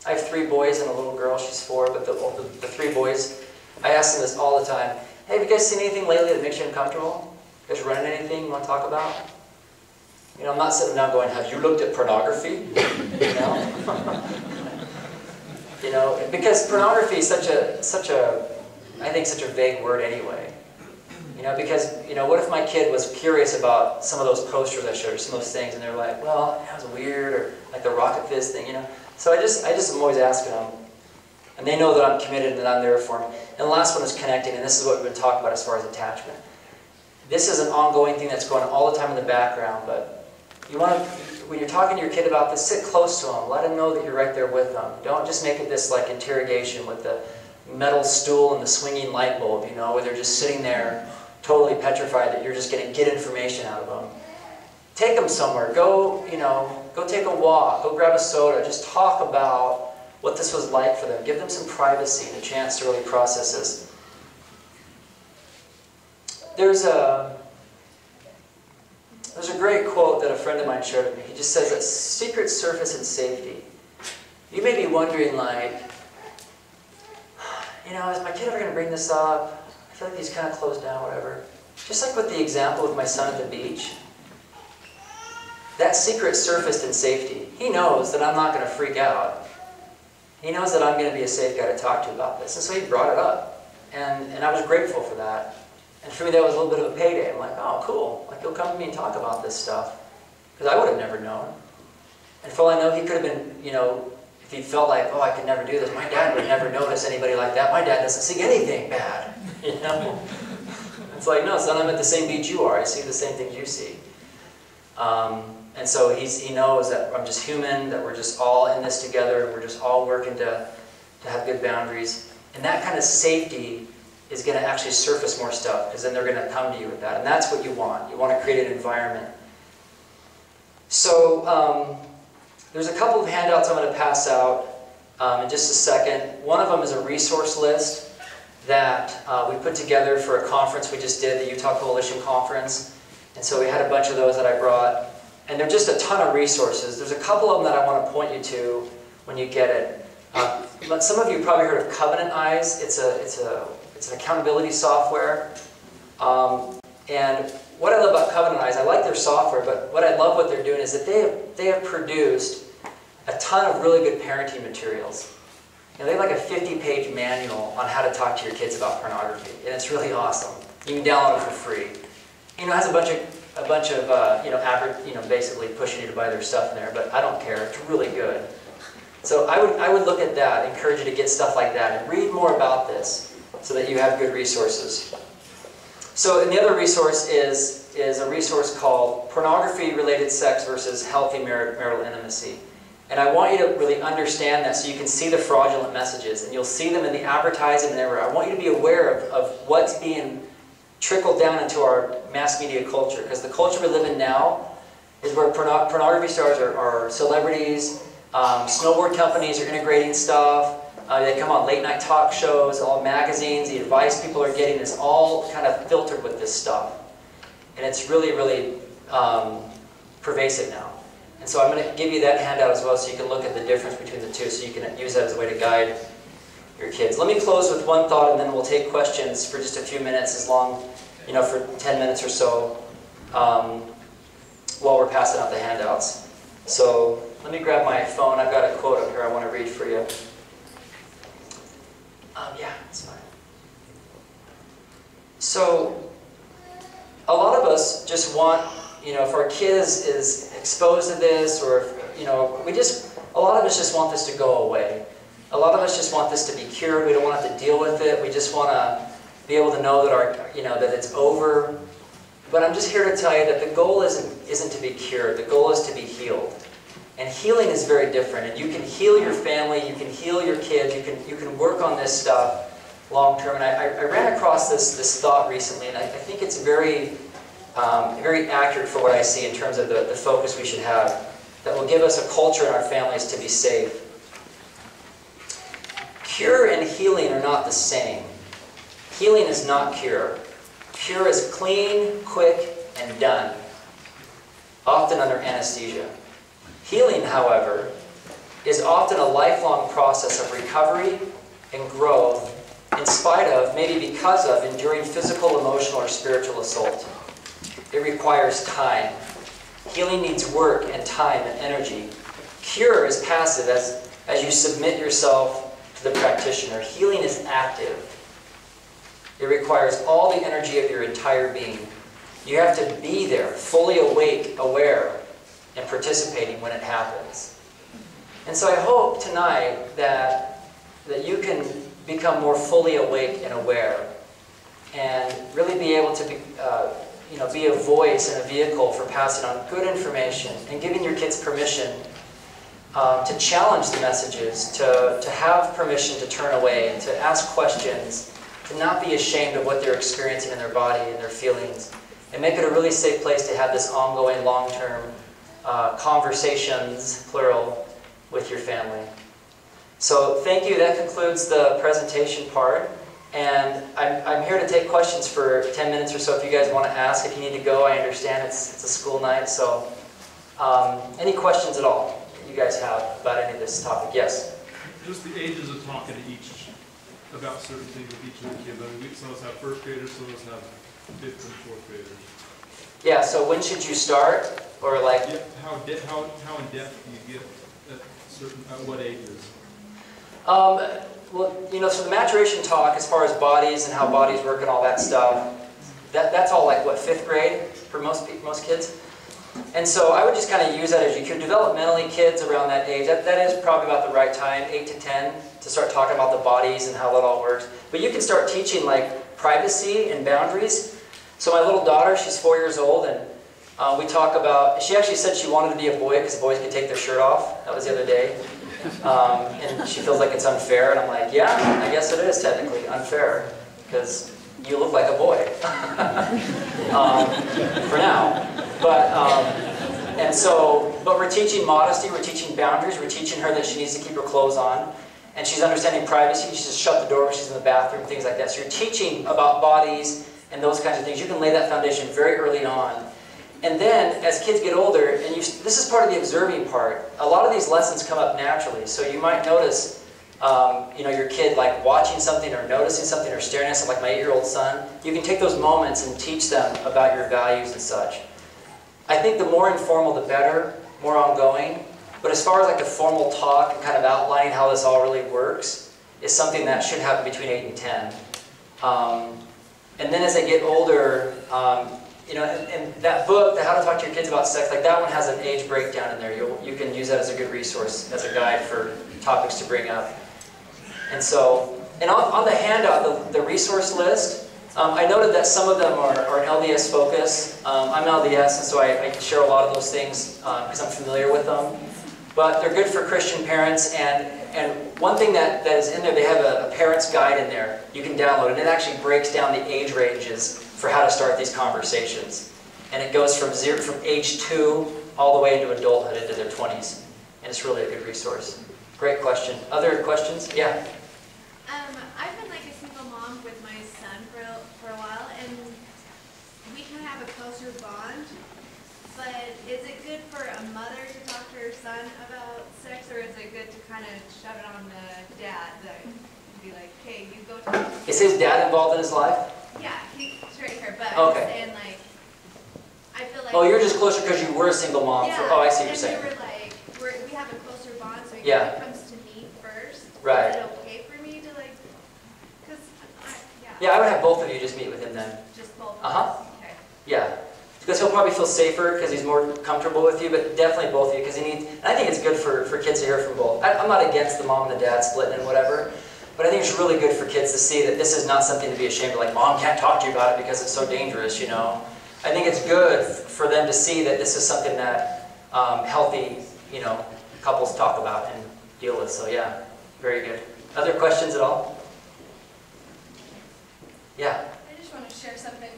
I have 3 boys and a little girl, she's 4, but the 3 boys, I ask them this all the time. Hey, have you guys seen anything lately that makes you uncomfortable? You guys running anything you want to talk about? You know, I'm not sitting down going, have you looked at pornography? You know? You know, because pornography is such a vague word anyway. You know, because, you know, what if my kid was curious about some of those posters I showed, or some of those things, and they're like, well, that was weird, or like the Rocket Fizz thing, you know? So I just am always asking them, and they know that I'm committed and that I'm there for them. And the last one is connecting, and this is what we've been talking about as far as attachment. This is an ongoing thing that's going on all the time in the background, but you want to, when you're talking to your kid about this, sit close to them, let them know that you're right there with them. Don't just make it this like interrogation with the metal stool and the swinging light bulb, you know, where they're just sitting there totally petrified that you're just going to get information out of them. Take them somewhere. Go, you know, go take a walk. Go grab a soda. Just talk about what this was like for them. Give them some privacy and a chance to really process this. There's a great quote that a friend of mine shared with me. He just says that secret surface and safety. You may be wondering, like, you know, is my kid ever going to bring this up? I feel like he's kind of closed down, whatever. Just like with the example of my son at the beach. That secret surfaced in safety. He knows that I'm not going to freak out. He knows that I'm going to be a safe guy to talk to about this. And so he brought it up. And I was grateful for that. And for me, that was a little bit of a payday. I'm like, oh, cool. Like, he'll come to me and talk about this stuff. Because I would have never known. And for all I know, he could have been, you know, if he felt like, oh, I could never do this, my dad would never notice anybody like that. My dad doesn't see anything bad. You know? It's like, no, son, I'm at the same beach you are. I see the same things you see. And so he knows that I'm just human, that we're just all in this together, and we're just all working to have good boundaries. And that kind of safety is going to actually surface more stuff, because then they're going to come to you with that. And that's what you want. You want to create an environment. So there's a couple of handouts I'm going to pass out in just a second. One of them is a resource list that we put together for a conference we just did, the Utah Coalition Conference. And so we had a bunch of those that I brought. And they're just a ton of resources. There's a couple of them that I want to point you to when you get it. But some of you have probably heard of Covenant Eyes. It's an accountability software. And what I love about Covenant Eyes, I like their software, but what I love what they're doing is that they have produced a ton of really good parenting materials. You know, they have like a 50-page manual on how to talk to your kids about pornography, and it's really awesome. You can download it for free. You know, it has a bunch of basically pushing you to buy their stuff in there, but I don't care. It's really good. So I would look at that, encourage you to get stuff like that, and read more about this. so that you have good resources. So, and the other resource is a resource called Pornography-Related Sex versus Healthy Marital Intimacy. And I want you to really understand that so you can see the fraudulent messages, and you'll see them in the advertising and everywhere. I want you to be aware of what's being trickled down into our mass media culture, because the culture we live in now is where pornography stars are celebrities, snowboard companies are integrating stuff, they come on late night talk shows, all magazines, the advice people are getting is all kind of filtered with this stuff. And it's really, really pervasive now. And so I'm going to give you that handout as well so you can look at the difference between the two, so you can use that as a way to guide your kids. Let me close with one thought, and then we'll take questions for just a few minutes, as long, for 10 minutes or so, while we're passing out the handouts. So let me grab my phone. I've got a quote up here I want to read for you. Yeah, it's fine. So a lot of us just want, if our kid is exposed to this, or if, a lot of us just want this to go away. A lot of us just want this to be cured. We don't want to have to deal with it. We just want to be able to know that that it's over. But I'm just here to tell you that the goal isn't to be cured. The goal is to be healed. And healing is very different. And you can heal your family. You can heal your kids. You can work on this stuff long term. And I ran across this thought recently, and I think it's very accurate for what I see in terms of the focus we should have, that will give us a culture in our families to be safe. Cure and healing are not the same. Healing is not cure. Cure is clean, quick, and done, often under anesthesia. Healing, however, is often a lifelong process of recovery and growth, in spite of, maybe because of, enduring physical, emotional, or spiritual assault. It requires time. Healing needs work and time and energy. Cure is passive as you submit yourself to the practitioner. Healing is active. It requires all the energy of your entire being. You have to be there, fully awake, aware, and participating when it happens. And so I hope tonight that you can become more fully awake and aware, and really be able to be a voice and a vehicle for passing on good information and giving your kids permission to challenge the messages, to have permission to turn away, and to ask questions, to not be ashamed of what they're experiencing in their body and their feelings, and make it a really safe place to have this ongoing, long-term conversations, plural, with your family. So thank you. That concludes the presentation part. And I'm here to take questions for 10 minutes or so if you guys want to ask. If you need to go, I understand it's a school night. So any questions at all that you guys have about any of this topic? Yes? Just the ages of talking to each about certain things with each of the kids. I mean, some of us have first graders, some of us have fifth and fourth graders. Yeah, so when should you start? Or like... Yeah, how in depth do you get at what ages? Well, so the maturation talk, as far as bodies and how bodies work and all that stuff, that's all like, what, 5th grade for most kids? And so I would just kind of use that as you could. Developmentally, kids around that age, that is probably about the right time, 8 to 10, to start talking about the bodies and how that all works. But you can start teaching like privacy and boundaries. So my little daughter, she's 4 years old, and we talk about, she actually said she wanted to be a boy because boys could take their shirt off. That was the other day. And she feels like it's unfair, and I'm like, yeah, I guess it is technically unfair, because you look like a boy, for now. But we're teaching modesty, we're teaching boundaries, we're teaching her that she needs to keep her clothes on, and she's understanding privacy. She just shut the door when she's in the bathroom, things like that. So you're teaching about bodies and those kinds of things. You can lay that foundation very early on. And then, as kids get older, and this is part of the observing part, a lot of these lessons come up naturally. So you might notice, your kid like watching something or noticing something or staring at something, like my 8-year-old son. You can take those moments and teach them about your values and such. I think the more informal, the better, more ongoing. But as far as like the formal talk and kind of outlining how this all really works, is something that should happen between 8 and 10. And then as they get older, and that book, the How to Talk to Your Kids About Sex, like that one has an age breakdown in there. You can use that as a good resource, as a guide for topics to bring up. And so, And on the handout, the resource list, I noted that some of them are an LDS focus. I'm LDS, and so I share a lot of those things because I'm familiar with them. But they're good for Christian parents, and one thing that is in there, they have a parent's guide in there you can download, and it actually breaks down the age ranges for how to start these conversations. And it goes from age 2 all the way into adulthood, into their 20s. And it's really a good resource. Great question. Other questions? Yeah? I've been like a single mom with my son for a while, and we can have a closer bond. But is it good for a mother to talk to her son about sex, or is it good to kind of shove it on the dad? Like, be like, hey, you go talk to Is his dad involved in his life? Yeah, he's right here, but Okay. I'm saying, like, I feel like... Oh, you're just closer because you were a single mom. Yeah, oh, I see what you're saying. and we were like, we have a closer bond, so Yeah. it comes to me first. Right. Is it okay for me to, like, because, Yeah, I would have both of you just meet with him then. Just both of Uh-huh. us? Okay. Yeah. Because he'll probably feel safer because he's more comfortable with you, but definitely both of you because he needs, and I think it's good for kids to hear from both. I'm not against the mom and the dad splitting and whatever, but I think it's really good for kids to see that this is not something to be ashamed of, like, Mom can't talk to you about it because it's so dangerous, you know. I think it's good for them to see that this is something that healthy, you know, couples talk about and deal with. So yeah, very good. Other questions at all? Yeah. I just want to share something.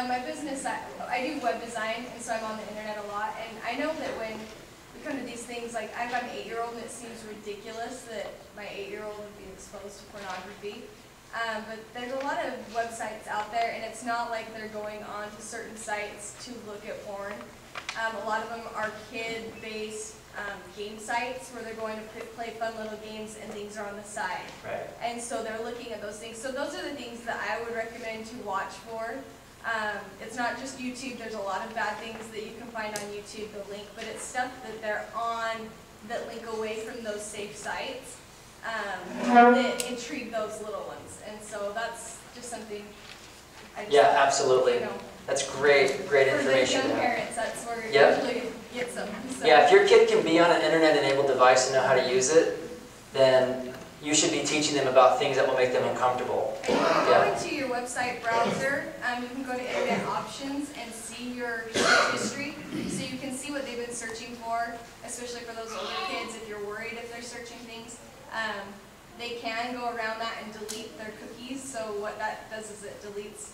My business, I do web design, and so I'm on the internet a lot. And I know that when we come to these things, like I've got an 8-year-old, and it seems ridiculous that my 8-year-old would be exposed to pornography. But there's a lot of websites out there, and it's not like they're going on to certain sites to look at porn. A lot of them are kid-based game sites where they're going to play fun little games and things are on the side. Right. And so they're looking at those things. So those are the things that I would recommend to watch for. It's not just YouTube. There's a lot of bad things that you can find on YouTube, the link, but it's stuff that they're on that link away from those safe sites that intrigue those little ones. And so that's just something I just absolutely. You know, that's great information. For the young parents, that's where it usually gets them. So. Yeah, if your kid can be on an internet-enabled device and know how to use it, then you should be teaching them about things that will make them uncomfortable. And you can go into your website browser, you can go to Internet Options and see your search history, so you can see what they've been searching for, especially for those older kids if you're worried if they're searching things. They can go around that and delete their cookies, so what that does is it deletes,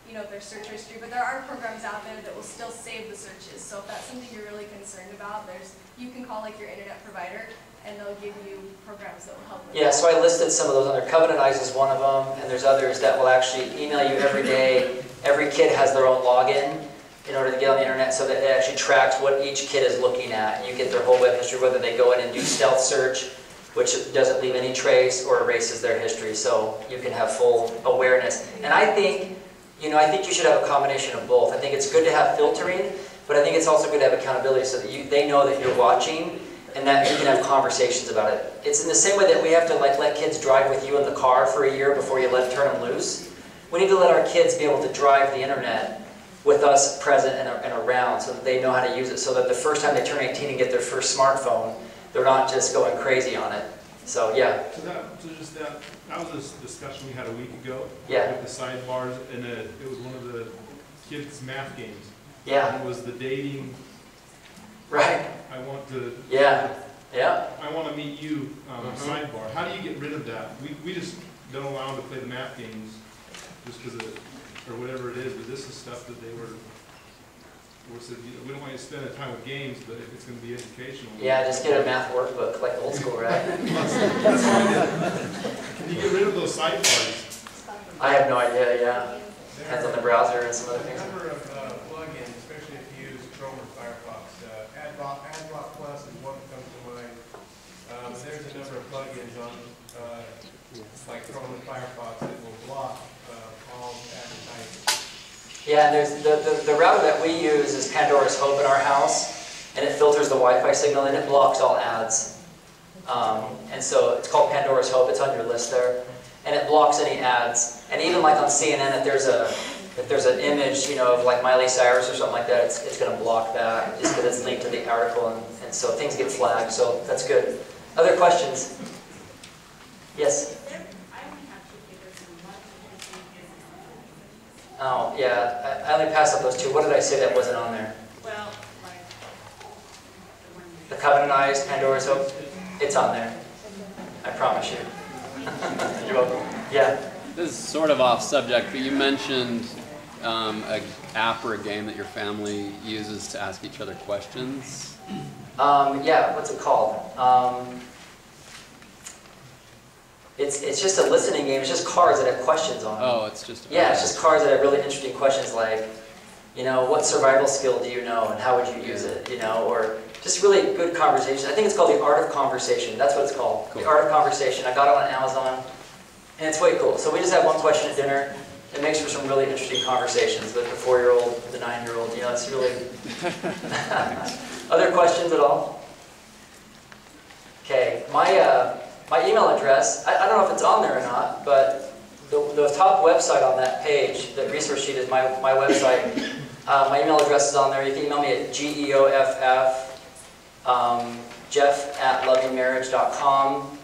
you know, their search history, but there are programs out there that will still save the searches, so if that's something you're really concerned about, you can call like your internet provider, and they'll give you programs that will help with that. So I listed some of those on there. Covenant Eyes is one of them, and there's others that will actually email you every day. Every kid has their own login in order to get on the internet, so that it actually tracks what each kid is looking at. You get their whole web history, whether they go in and do stealth search, which doesn't leave any trace, or erases their history, so you can have full awareness. And I think, you should have a combination of both. I think it's good to have filtering, but I think it's also good to have accountability so that they know that you're watching, and that you can have conversations about it. It's in the same way that we have to let kids drive with you in the car for a year before you turn them loose. We need to let our kids be able to drive the internet with us present and around so that they know how to use it, so that the first time they turn 18 and get their first smartphone, they're not just going crazy on it. So yeah. That was a discussion we had a week ago with the sidebars, and it was one of the kids' math games. Yeah. And it was the dating. Right. I want to. I want to meet you. Sidebar. How do you get rid of that? We just don't allow them to play the math games just because or whatever it is. But this is stuff that they were said, we don't want you to spend the time with games, but if it's going to be educational. Yeah, just get a math workbook like old school, right? That's what I did. Can you get rid of those sidebars? I have no idea. Yeah. Depends on the browser and some other things. There are a number of plugins, especially if you use Chrome or Firefox. AdBlock Plus is one that comes to mind. There's a number of plugins on like Chrome and Firefox that will block all advertising. Yeah, and there's the router that we use is Pandora's Hope in our house, and it filters the Wi-Fi signal and it blocks all ads. And so it's called Pandora's Hope. It's on your list there, and it blocks any ads. And even like on CNN, if there's an image, of like Miley Cyrus or something like that, it's going to block that just because it's linked to the article, and so things get flagged. So that's good. Other questions? Yes. I Oh, yeah, I only passed up those two. What did I say that wasn't on there? Well, The Covenant Eyes, Pandora's Hope, it's on there. I promise you. You're welcome. Yeah. This is sort of off subject, but you mentioned an app or a game that your family uses to ask each other questions. Yeah, what's it called? It's just a listening game. It's just cards that have questions on them. Oh, it's just... Yeah, it's just cards that have really interesting questions like, you know, what survival skill do you know and how would you use it, you know, or just really good conversation. I think it's called The Art of Conversation. That's what it's called. Cool. The Art of Conversation. I got it on Amazon, and it's way cool. So we just have one question at dinner. It makes for some really interesting conversations with the 4-year-old, the 9-year-old. You know, it's really... Other questions at all? Okay, my email address, I don't know if it's on there or not, but the top website on that page, the resource sheet is my website. My email address is on there. You can email me at geoff, jeff@lovingmarriage.com.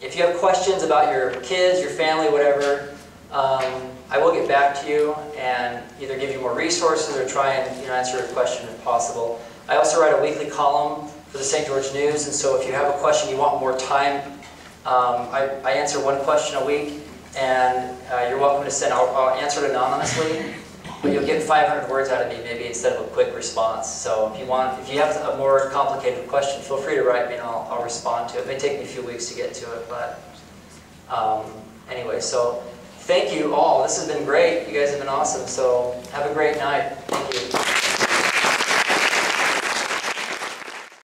If you have questions about your kids, your family, whatever, I will get back to you and either give you more resources or try and answer your question if possible. I also write a weekly column for the St. George News, and so if you have a question you want more time, I answer one question a week, and you're welcome to send. I'll answer it anonymously, but you'll get 500 words out of me maybe instead of a quick response. So if you have a more complicated question, feel free to write me and I'll respond to it. It may take me a few weeks to get to it, but anyway, so thank you all. This has been great. You guys have been awesome, so have a great night. Thank you.